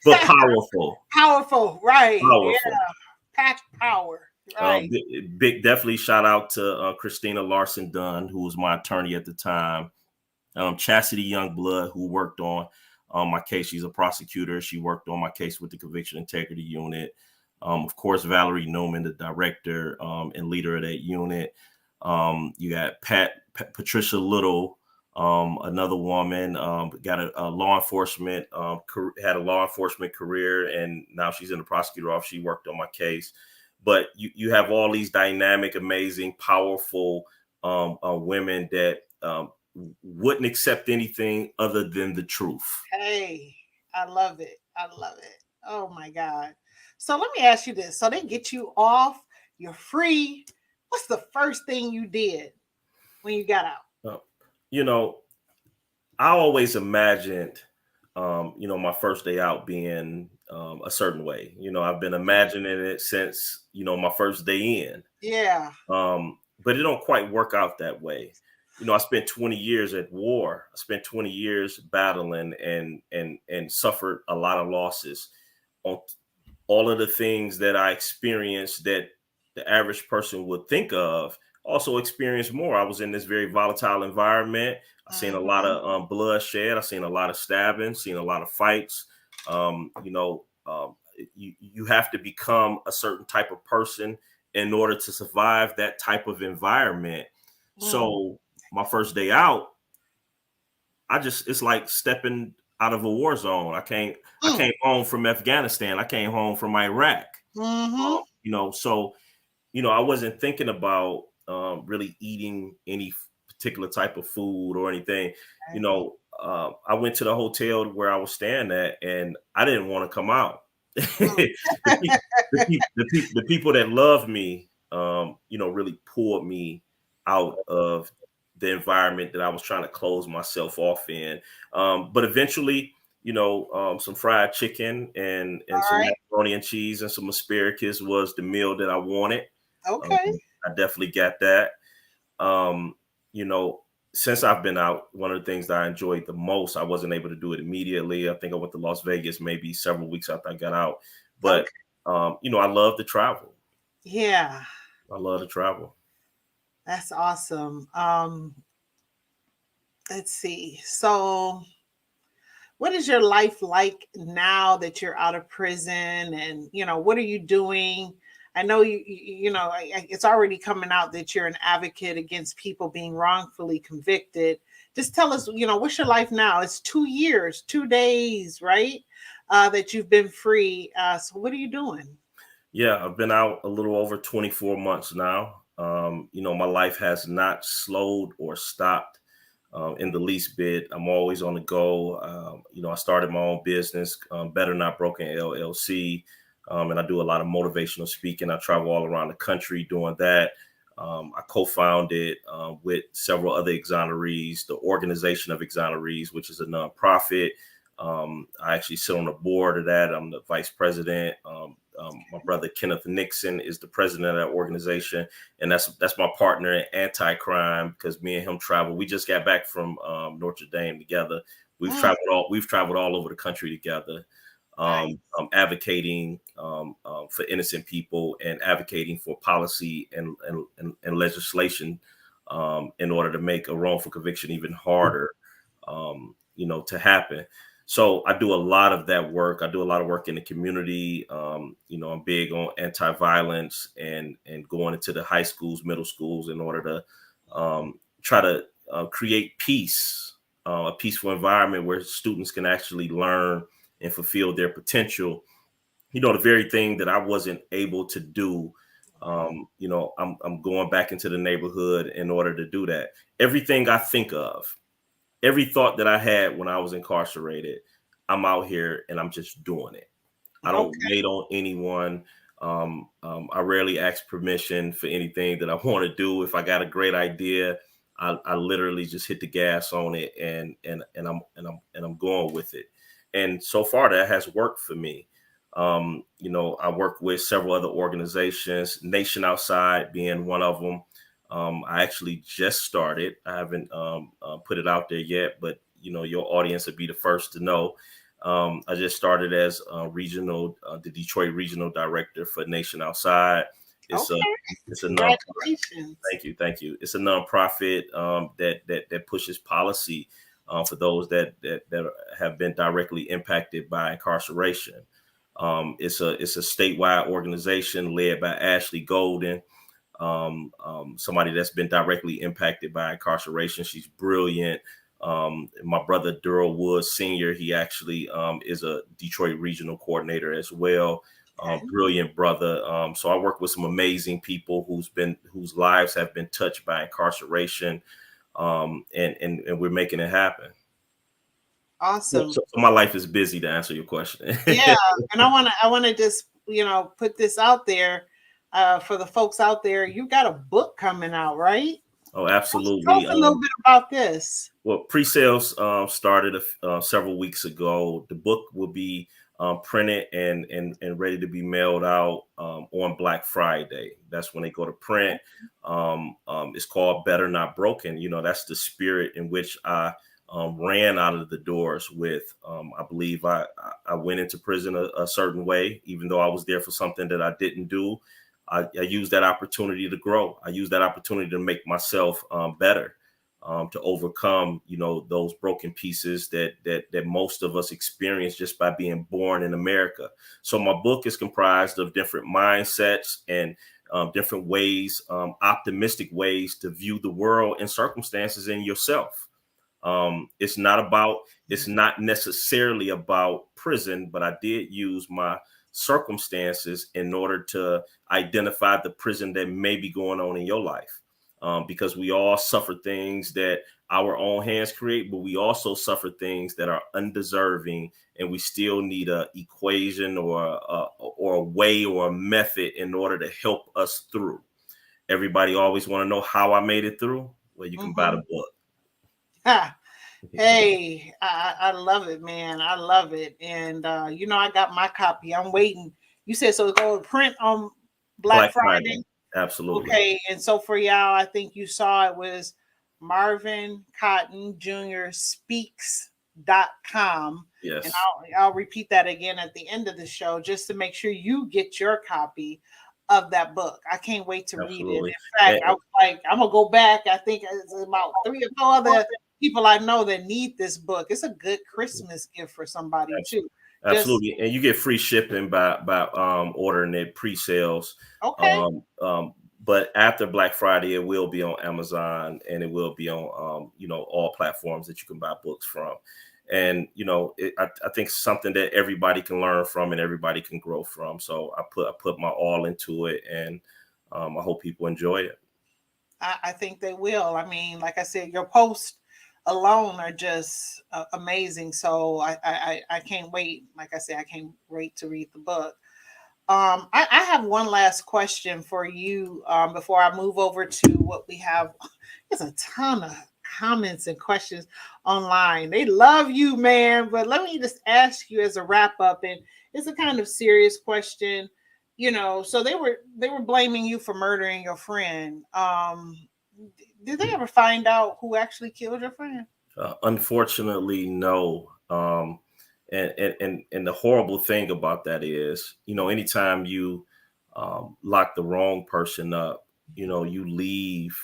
but powerful, Powerful, right? Yeah, powerful. pack power, right? Big, definitely shout out to Christina Larson Dunn, who was my attorney at the time. Chastity Youngblood, who worked on my case. She's a prosecutor. She worked on my case with the Conviction Integrity Unit. Of course, Valerie Newman, the director and leader of that unit. You got Patricia Little, another woman, got a law enforcement, had a law enforcement career, and now she's in the prosecutor office. She worked on my case. But you have all these dynamic, amazing, powerful women that wouldn't accept anything other than the truth. Hey, I love it. I love it. Oh my God. So let me ask you this. So they get you off, you're free. What's the first thing you did when you got out? Uh, you know, I always imagined, my first day out being a certain way. I've been imagining it since, my first day in. Yeah. But it don't quite work out that way. I spent 20 years at war. I spent 20 years battling and suffered a lot of losses on all of the things that I experienced that the average person would think of. Also experienced more. I was in this very volatile environment. I seen a lot Mhm. of bloodshed. I seen a lot of stabbing. Seen a lot of fights. You have to become a certain type of person in order to survive that type of environment. Mm. So my first day out, it's like stepping out of a war zone. I Mm. came home from Afghanistan. I came home from Iraq. Mhm. So I wasn't thinking about really eating any particular type of food or anything. I went to the hotel where I was staying at, and I didn't want to come out. Mm. The people that love me, really pulled me out of the environment that I was trying to close myself off in. But eventually, some fried chicken and All some right. macaroni and cheese and some asparagus was the meal that I wanted. Um, Okay. I definitely got that. Um, you know, since I've been out, one of the things that I enjoyed the most, I wasn't able to do it immediately. I think I went to Las Vegas maybe several weeks after I got out. But Okay. I love to travel. Yeah. I love to travel. That's awesome. Let's see. So what is your life like now that you're out of prison, and what are you doing? I know it's already coming out that you're an advocate against people being wrongfully convicted. Just tell us, what's your life now? It's 2 years, 2 days, right? That you've been free. So what are you doing? Yeah, I've been out a little over 24 months now. My life has not slowed or stopped in the least bit. I'm always on the go. I started my own business, Better Not Broken LLC, and I do a lot of motivational speaking. I travel all around the country doing that. I co-founded with several other exonerees, the Organization of Exonerees, which is a nonprofit. I actually sit on the board of that. I'm the vice president. My brother Kenneth Nixon is the president of that organization, and that's my partner in anti-crime, because me and him travel. We just got back from Notre Dame together. Mm, We've traveled all over the country together, nice. advocating for innocent people and advocating for policy and legislation in order to make a wrongful conviction even harder, to happen. So I do a lot of that work. I do a lot of work in the community. I'm big on anti-violence and going into the high schools, middle schools, in order to try to create peace, a peaceful environment where students can actually learn and fulfill their potential. The very thing that I wasn't able to do. I'm going back into the neighborhood in order to do that. Everything I think of, every thought that I had when I was incarcerated, I'm out here and I'm just doing it. I don't Okay. wait on anyone. I rarely ask permission for anything that I want to do. If I got a great idea, I literally just hit the gas on it and I'm going with it. And so far that has worked for me. I work with several other organizations, Nation Outside being one of them. I actually just started. I haven't put it out there yet, but your audience would be the first to know. I just started as the Detroit regional director for Nation Outside. It's a Okay. it's a non. Congratulations. Thank you. It's a nonprofit that pushes policy for those that have been directly impacted by incarceration. It's a statewide organization led by Ashley Golden, somebody that's been directly impacted by incarceration. She's brilliant. My brother Durrell Woods Sr., he actually is a Detroit regional coordinator as well. Okay. Brilliant brother. So I work with some amazing people whose lives have been touched by incarceration, and we're making it happen. Awesome. So my life is busy, to answer your question. Yeah, and I want to just put this out there for the folks out there. You got a book coming out, right? Oh, Tell absolutely. us a little bit about this. Well, pre-sales started several weeks ago. The book will be printed and ready to be mailed out on Black Friday. That's when they go to print. It's called Better Not Broken. That's the spirit in which I ran out of the doors with. I believe I went into prison a certain way, even though I was there for something that I didn't do. I used that opportunity to grow. I used that opportunity to make myself better. To overcome, those broken pieces that most of us experience just by being born in America. So my book is comprised of different mindsets and different ways, optimistic ways to view the world and circumstances in yourself. It's not necessarily about prison, but I did use my circumstances in order to identify the prison that may be going on in your life. Because we all suffer things that our own hands create, but we also suffer things that are undeserving, and we still need a equation or a way or a method in order to help us through. Everybody always want to know how I made it through. Well, you can buy the book. Ha. Hey, I love it, man. I love it. And I got my copy. I'm waiting. You said so go to print on Black Black Friday. Friday. Absolutely. Okay. And so for y'all, I think you saw it was Marvin Cotton Jr. speaks.com. Yes. And I'll repeat that again at the end of the show just to make sure you get your copy of that book. I can't wait to read it. In Absolutely. fact, I was like, I'm gonna go back. I think it's about 3 or 4 other people I know that need this book. It's a good Christmas gift for somebody too. Absolutely. And you get free shipping by ordering it pre-sales. Okay. But after Black Friday, it will be on Amazon, and it will be on all platforms that you can buy books from. And I think it's something that everybody can learn from and everybody can grow from. So I put my all into it, and I hope people enjoy it. I think they will. I mean, like I said, your posts alone are just amazing. So I can't wait. Like I said, I can't wait to read the book. I have one last question for you before I move over to what we have. There's a ton of comments and questions online. They love you, man. But let me just ask you as a wrap up, and it's a kind of serious question. So they were blaming you for murdering your friend. Did they ever find out who actually killed your friend? Unfortunately, no. And the horrible thing about that is, anytime you lock the wrong person up, you leave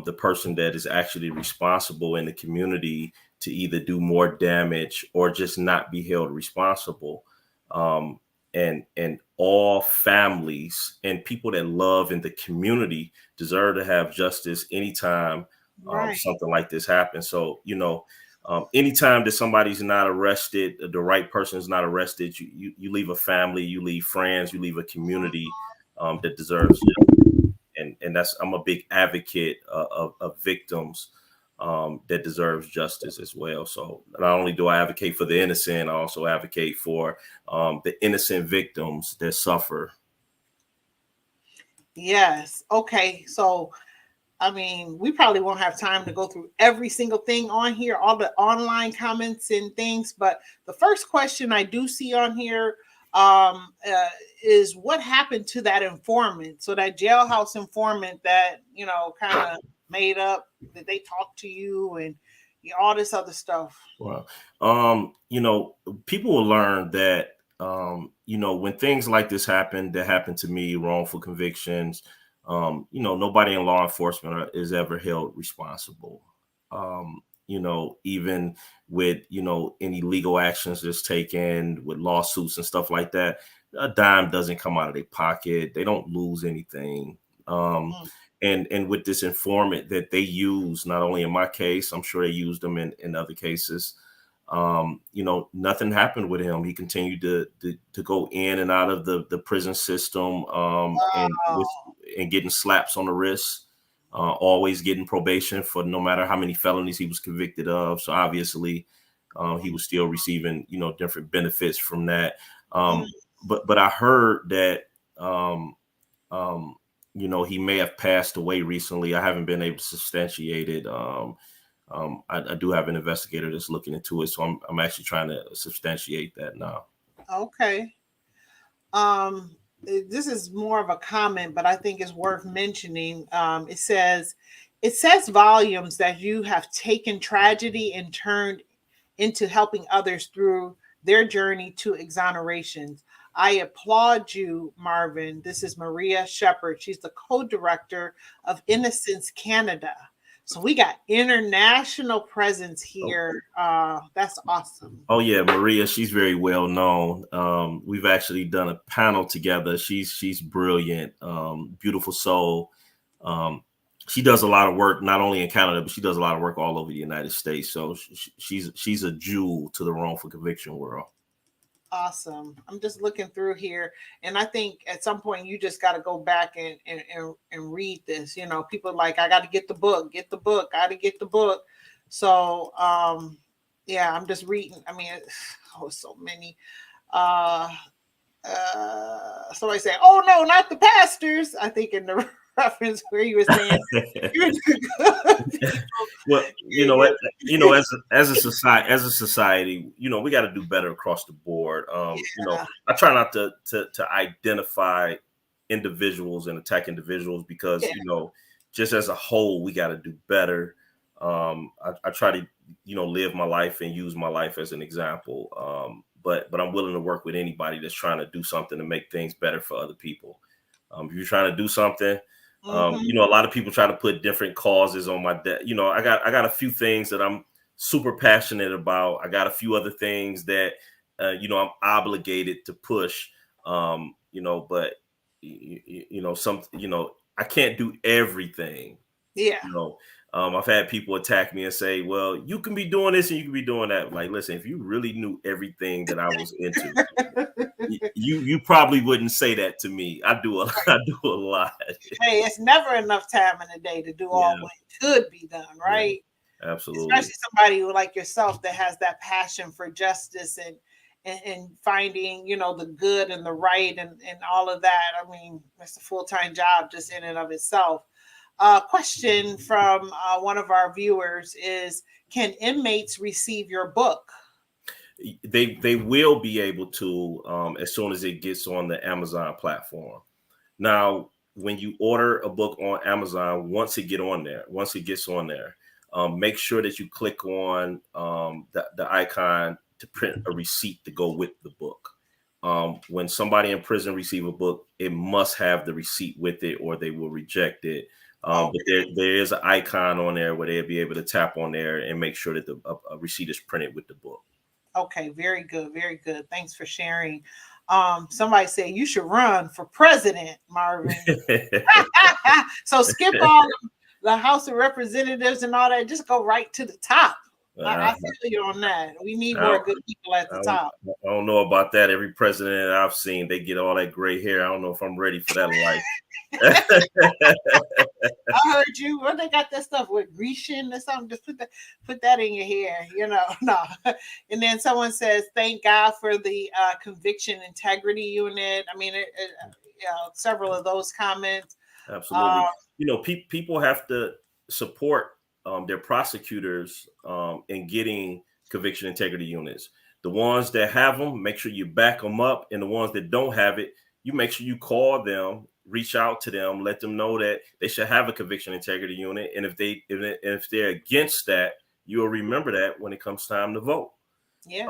the person that is actually responsible in the community to either do more damage or just not be held responsible. And all families and people that love in the community deserve to have justice anytime Right. something like this happens. So, anytime that somebody's not arrested, the right person is not arrested, you leave a family, you leave friends, you leave a community that deserves it. And I'm a big advocate of victims that deserves justice as well. So not only do I advocate for the innocent, I also advocate for the innocent victims that suffer. Yes. Okay. So I mean, we probably won't have time to go through every single thing on here, all the online comments and things. But the first question I do see on here, um, uh, is what happened to that informant. So that jailhouse informant that, kind of made up that they talked to you and all this other stuff. Well, people will learn that, when things like this happen, that happened to me, wrongful convictions, nobody in law enforcement is ever held responsible. Even with, any legal actions that's taken with lawsuits and stuff like that, a dime doesn't come out of their pocket. They don't lose anything. Um, Mm. and with this informant that they use, not only in my case, I'm sure they used them in other cases. Nothing happened with him. He continued to go in and out of the prison system, Wow. and getting slaps on the wrist, always getting probation for no matter how many felonies he was convicted of. So obviously, he was still receiving, different benefits from that. Mm. But I heard that, um, he may have passed away recently. I haven't been able to substantiate it. I do have an investigator that's looking into it, so I'm actually trying to substantiate that now. Okay. This is more of a comment, but I think it's worth mentioning. It says volumes that you have taken tragedy and turned into helping others through their journey to exonerations. I applaud you, Marvin. This is Maria Shepard. She's the co-director of Innocence Canada. So we got international presence Oh, here. That's awesome. oh yeah, Maria, she's very well known. We've actually done a panel together. She's brilliant, beautiful soul. Um, she does a lot of work not only in Canada, but she does a lot of work all over the United States. So she's a jewel to the wrongful conviction world. Awesome. I'm just looking through here, and I think at some point you just got to go back and read this. People like, I got to get the book, got to get the book. So, yeah, I'm just reading. I mean, oh, so many. Uh, Somebody say, "Oh no, not the pastors." I think in the reference where you were saying, "You're the good people." Well, Yeah, as a society, we got to do better across the board. yeah, I try not to identify individuals and attack individuals because, yeah. just as a whole, we got to do better. I try to, live my life and use my life as an example. But I'm willing to work with anybody that's trying to do something to make things better for other people. If you're trying to do something, Hmm. a lot of people try to put different causes on my debt. I got a few things that I'm super passionate about. I got a few other things that I'm obligated to push. But I can't do everything. Yeah. you know I've had people attack me and say, well, you can be doing this and you can be doing that. Like, listen, if you really knew everything that I was into, you probably wouldn't say that to me. I do a I do a lot. Hey, it's never enough time in the day to do all Yeah, what could be done, yeah, right? absolutely. Especially somebody who, like yourself, that has that passion for justice and finding, the good and the right and all of that. I mean, it's a full-time job just in and of itself. Question from one of our viewers is, can inmates receive your book? They will be able to, as soon as it gets on the Amazon platform. Now, when you order a book on Amazon, once it gets on there, make sure that you click on the icon to print a receipt to go with the book. When somebody in prison receive a book, it must have the receipt with it, or they will reject it. But Okay. there is an icon on there where they'll be able to tap on there and make sure that a receipt is printed with the book. Okay, very good, very good. Thanks for sharing. Somebody said you should run for president, Marvin. So skip all the House of Representatives and all that. Just go right to the top. I uh, feel you on that. We need I, more good people at I the don't, top. I don't know about that. Every president that I've seen, they get all that gray hair. I don't know if I'm ready for that life. I heard you. Where they got that stuff with Grecian or something? Just put that in your hair. No. And then someone says, "Thank God for the conviction integrity unit." I mean, several of those comments. Absolutely. Uh, People have to support their prosecutors in getting conviction integrity units. The ones that have them, make sure you back them up, and the ones that don't have it, you make sure you call them, reach out to them, let them know that they should have a conviction integrity unit, and if they're against that, you'll remember that when it comes time to vote. Yeah.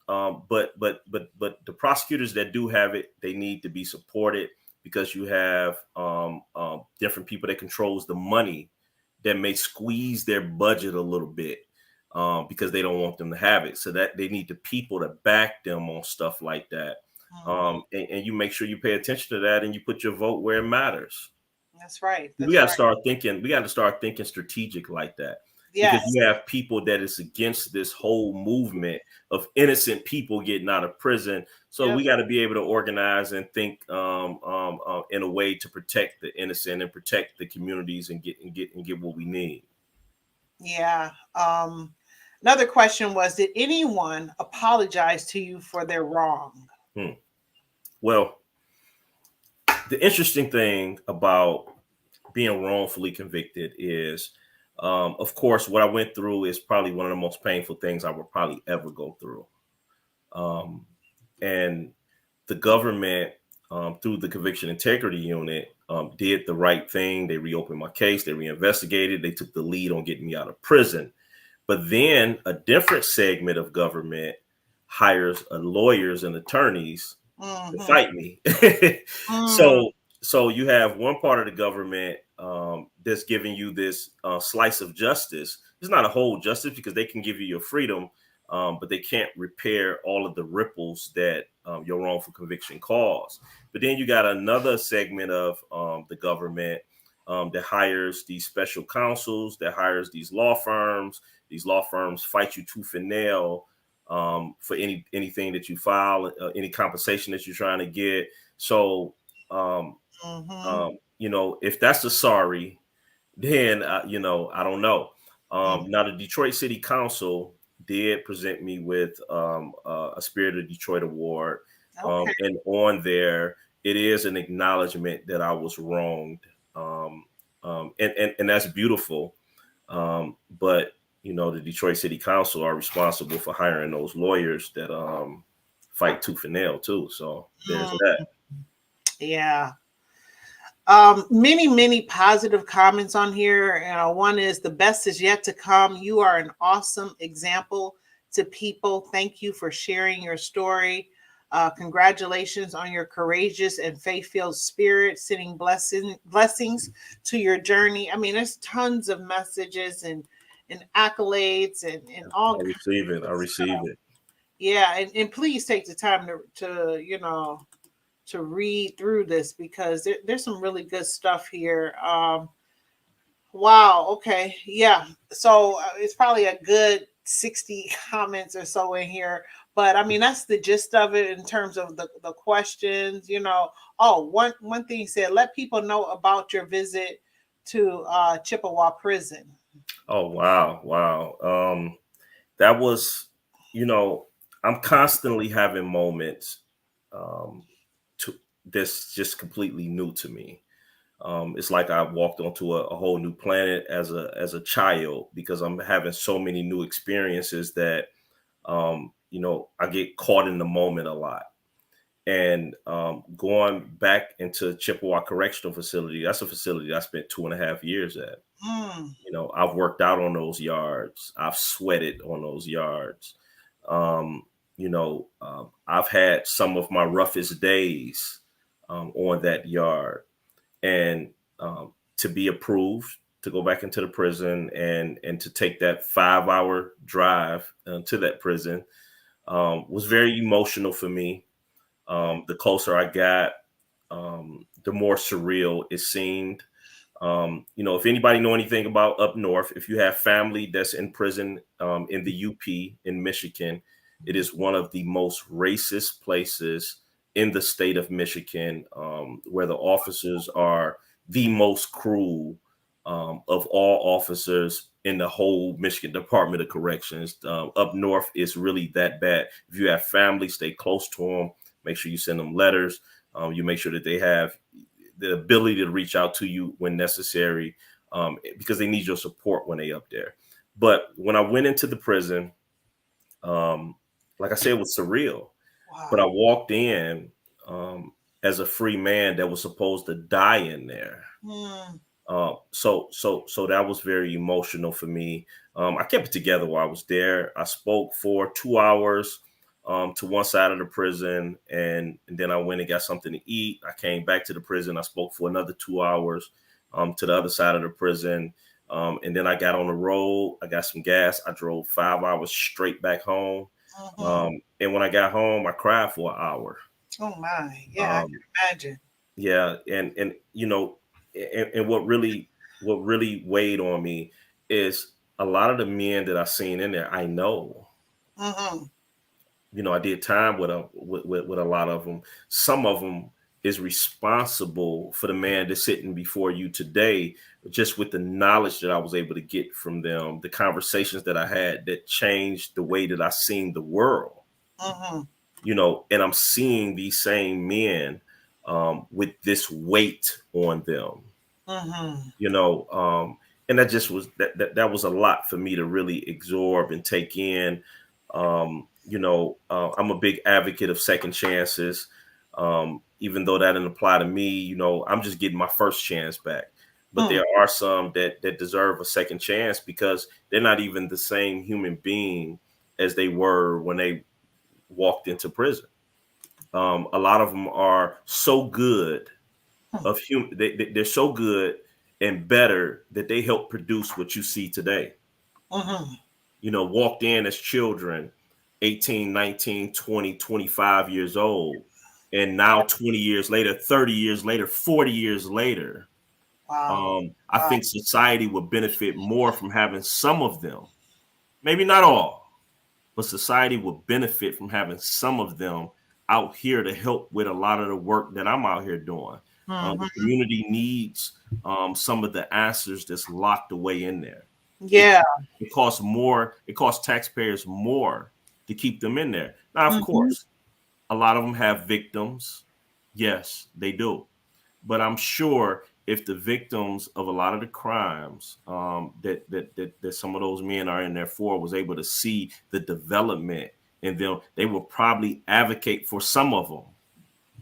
But the prosecutors that do have it, they need to be supported, because you have different people that controls the money that may squeeze their budget a little bit, because they don't want them to have it. So that they need the people to back them on stuff like that. And you make sure you pay attention to that, and you put your vote where it matters. That's right. We That's got to right. start thinking. We got to start thinking strategic like that, because Yes. you have people that is against this whole movement of innocent people getting out of prison. So Yep. we got to be able to organize and think in a way to protect the innocent and protect the communities, and get what we need. Yeah. Another question was, did anyone apologize to you for their wrong? Hmm. Well, the interesting thing about being wrongfully convicted is, of course, what I went through is probably one of the most painful things I will probably ever go through. Um, and the government, through the conviction integrity unit, did the right thing. They reopened my case. They reinvestigated. They took the lead on getting me out of prison. But then a different segment of government hires lawyers and attorneys to Mm-hmm. fight me. Mm, So you have one part of the government that's giving you this slice of justice. It's not a whole justice, because they can give you your freedom, but they can't repair all of the ripples that your wrongful conviction caused. But then you got another segment of the government that hires these special counsels, that hires these law firms. These law firms fight you tooth and nail for anything that you file, any compensation that you're trying to get. So, mm-hmm. if that's a sorry, then I don't know. Mm. Now, the Detroit City Council did present me with a Spirit of Detroit award, Okay. and on there it is an acknowledgement that I was wronged, and that's beautiful. But the Detroit City Council are responsible for hiring those lawyers that fight tooth and nail too. So there's Mm, that. yeah. Many positive comments on here. One is, the best is yet to come. You are an awesome example to people. Thank you for sharing your story. Congratulations on your courageous and faith-filled spirit, sending blessings to your journey. I mean, there's tons of messages and accolades and all I kinds receive it. I of receive stuff. it. Yeah, and please take the time to read through this, because there's some really good stuff here. Wow. Okay. Yeah. So it's probably a good 60 comments or so in here. But I mean, that's the gist of it in terms of the questions. Oh, one thing said, let people know about your visit to Chippewa Prison. Oh, wow, wow. That was, you know, I'm constantly having moments um, to that's just completely new to me. It's like I walked onto a whole new planet as a child, because I'm having so many new experiences that I get caught in the moment a lot. And going back into Chippewa Correctional Facility, that's a facility I spent 2.5 years at. Mm, I've worked out on those yards. I've sweated on those yards. I've had some of my roughest days on that yard. And to be approved to go back into the prison, and to take that 5-hour drive to that prison was very emotional for me. The closer I got, the more surreal it seemed. If anybody know anything about up north, if you have family that's in prison in the UP in Michigan, it is one of the most racist places in the state of Michigan, where the officers are the most cruel of all officers in the whole Michigan Department of Corrections. Up north, it's really that bad. If you have family, stay close to them. Make sure you send them letters. You make sure that they have the ability to reach out to you when necessary, because they need your support when they up there. But when I went into the prison, like I said, it was surreal. But I Wow. walked in as a free man that was supposed to die in there. Mm, So that was very emotional for me. I kept it together while I was there. I spoke for 2 hours to one side of the prison, and then I went and got something to eat. I came back to the prison. I spoke for another 2 hours to the other side of the prison. And then I got on the road. I got some gas. I drove 5 hours straight back home. mhm. And when I got home, I cried for an hour. Oh my. Yeah, I Um, can imagine. yeah, and and what really weighed on me is a lot of the men that I seen in there. I know, Hmm. I did time with a lot of them. Some of them is responsible for the man that's sitting before you today, just with the knowledge that I was able to get from them, the conversations that I had that changed the way that I seen the world. Hmm. And I'm seeing these same men with this weight on them, Hmm. you know, and that just was that was a lot for me to really absorb and take in. I'm a big advocate of second chances, even though that didn't apply to me. I'm just getting my first chance back. But Hmm. there are some that deserve a second chance because they're not even the same human being as they were when they walked into prison. A lot of them are so good of human. They're so good and better that they help produce what you see today. Hmm. Walked in as children, 18, 19, 20, 25 years old. And now 20 years later, 30 years later, 40 years later, Wow. I Wow. think society would benefit more from having some of them, maybe not all, but society would benefit from having some of them out here to help with a lot of the work that I'm out here doing. The Hmm. community needs some of the answers that's locked away in there. It, Yeah. it costs more. It costs taxpayers more to keep them in there. Now, of Hmm. course, a lot of them have victims. Yes, they do. But I'm sure if the victims of a lot of the crimes that some of those men are in there for was able to see the development in them, they will probably advocate for some of them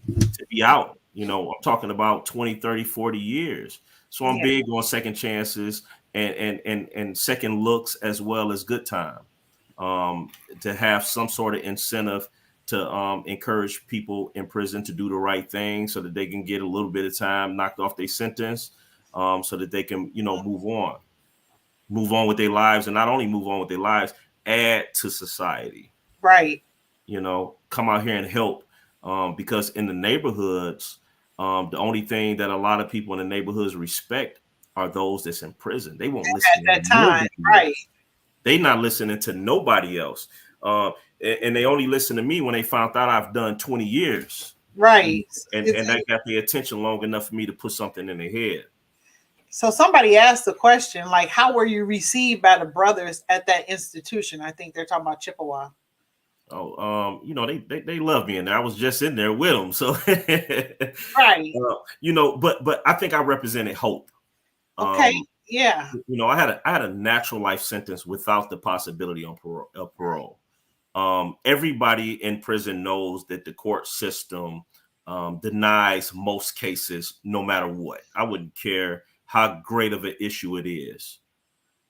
to be out. I'm talking about 20, 30, 40 years. So I'm Yeah. big on second chances and second looks as well as good time. To have some sort of incentive to encourage people in prison to do the right thing so that they can get a little bit of time knocked off their sentence, so that they can, move on with their lives, and not only move on with their lives, add to society, Right. come out here and help. Because in the neighborhoods, the only thing that a lot of people in the neighborhoods respect are those that's in prison. They won't At listen to that time. nobody Right. else. They not listening to nobody else. And they only listen to me when they found out I've done 20 years. Right. And that got their attention long enough for me to put something in their head. So somebody asked the question, like, how were you received by the brothers at that institution? I think they're talking about Chippewa. Oh, they love me in there. I was just in there with them. So, Right. but I think I represented hope. Okay. Um, Yeah. I had a natural life sentence without the possibility on parole. Everybody in prison knows that the court system denies most cases, no matter what. I wouldn't care how great of an issue it is.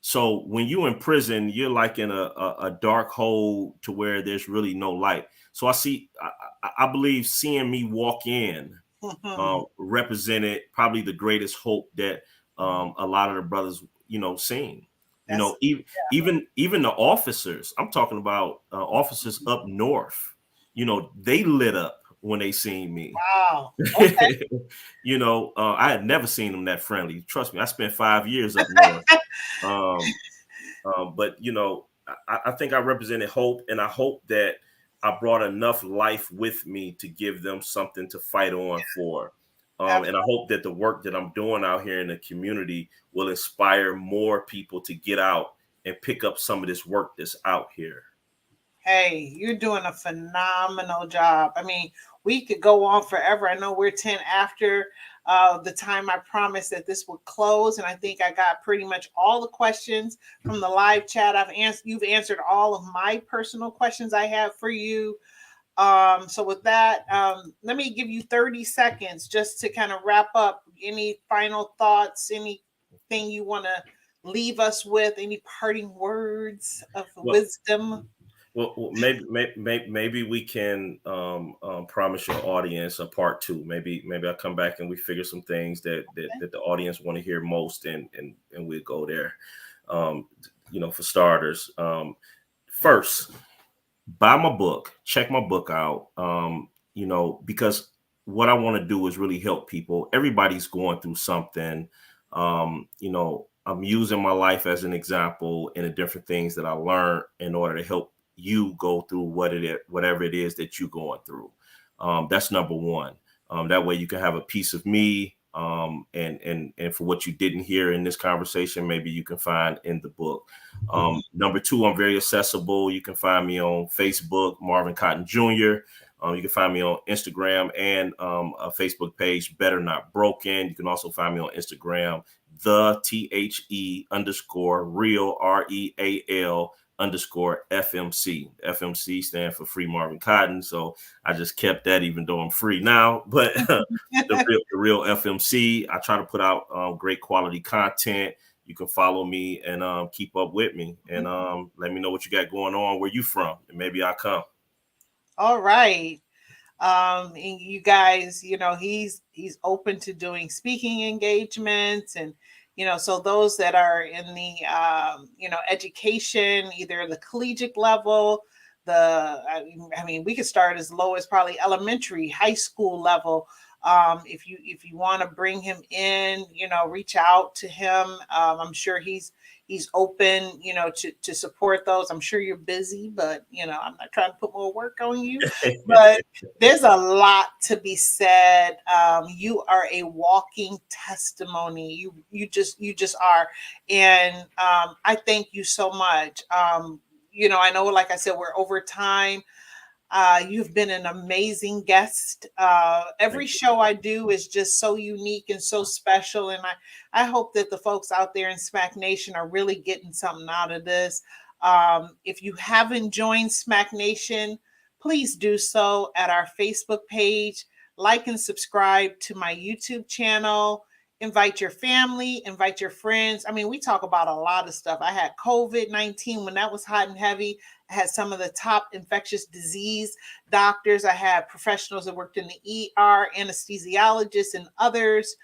So when you're in prison, you're like in a dark hole to where there's really no light. So I believe seeing me walk in Hmm. represented probably the greatest hope that a lot of the brothers, seen. That's Even the officers. I'm talking about officers up north. They lit up when they seen me. wow. Okay. I had never seen them that friendly. Trust me, I spent 5 years up north. Um, but I think I represented hope, and I hope that I brought enough life with me to give them something to fight on for. And I Absolutely. hope that the work that I'm doing out here in the community will inspire more people to get out and pick up some of this work that's out here. Hey, you're doing a phenomenal job. I mean, we could go on forever. I know we're 10 after the time I promised that this would close, and I think I got pretty much all the questions from the live chat. You've answered all of my personal questions I have for you. So with that, let me give you 30 seconds just to kind of wrap up. Any final thoughts, anything you want to leave us with, any parting words of Well, wisdom? maybe we can promise your audience a part two. Maybe I'll come back and we figure some things that the audience want to hear most, and we'll go there. Um, for starters, first, buy my book, check my book out. Because what I want to do is really help people. Everybody's going through something. I'm using my life as an example in the different things that I learned in order to help you go through whatever it is that you're going through. That's number one. That way you can have a piece of me. And for what you didn't hear in this conversation, maybe you can find in the book. Number two, I'm very accessible. You can find me on Facebook, Marvin Cotton Jr. You can find me on Instagram and a Facebook page, Better Not Broken. You can also find me on Instagram, the THE_real REAL_FMC. FMC stand for Free Marvin Cotton. So I just kept that even though I'm free now. But the real FMC, I try to put out great quality content. You can follow me and keep up with me, and let me know what you got going on, where you from, and maybe I'll come. All right. And you guys, he's open to doing speaking engagements, and so those that are in the education, either the collegiate level, I mean, we could start as low as probably elementary, high school level. If you want to bring him in, reach out to him. I'm sure he's open, to support those. I'm sure you're busy, but I'm not trying to put more work on you, but there's a lot to be said. You are a walking testimony. You just are, and I thank you so much. I know, like I said, we're over time. You've been an amazing guest. Every Thank you. show I do is just so unique and so special. And I hope that the folks out there in Smack Nation are really getting something out of this. If you haven't joined Smack Nation, please do so at our Facebook page. Like and subscribe to my YouTube channel. Invite your family, invite your friends. I mean, we talk about a lot of stuff. I had COVID-19 when that was hot and heavy. I had some of the top infectious disease doctors. I had professionals that worked in the ER, anesthesiologists, and others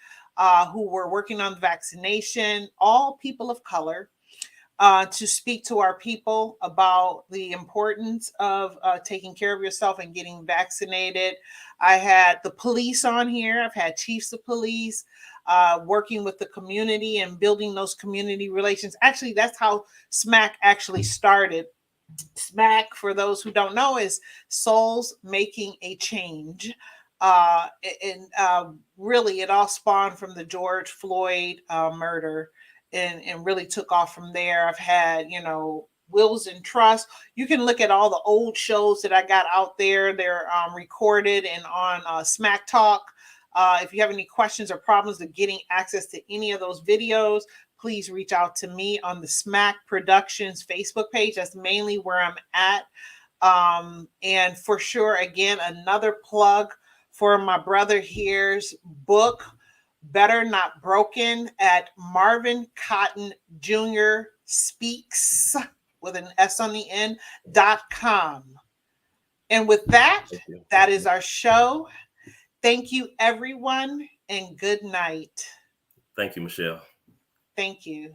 who were working on the vaccination, all people of color, to speak to our people about the importance of taking care of yourself and getting vaccinated. I had the police on here. I've had chiefs of police working with the community and building those community relations. Actually, that's how SMAC actually started. SMAC, for those who don't know, is Souls Making a Change. And really, it all spawned from the George Floyd murder, and really took off from there. I've had, Wills and Trust. You can look at all the old shows that I got out there. They're recorded and on Smack Talk. If you have any questions or problems with getting access to any of those videos, please reach out to me on the Smack Productions Facebook page. That's mainly where I'm at. And for sure, again, another plug for my brother here's book, Better Not Broken, at Marvin Cotton Jr. Speaks with an S on the end.com. And with that, Thank you. that is our show. Thank you, everyone, and good night. Thank you, Michelle. Thank you.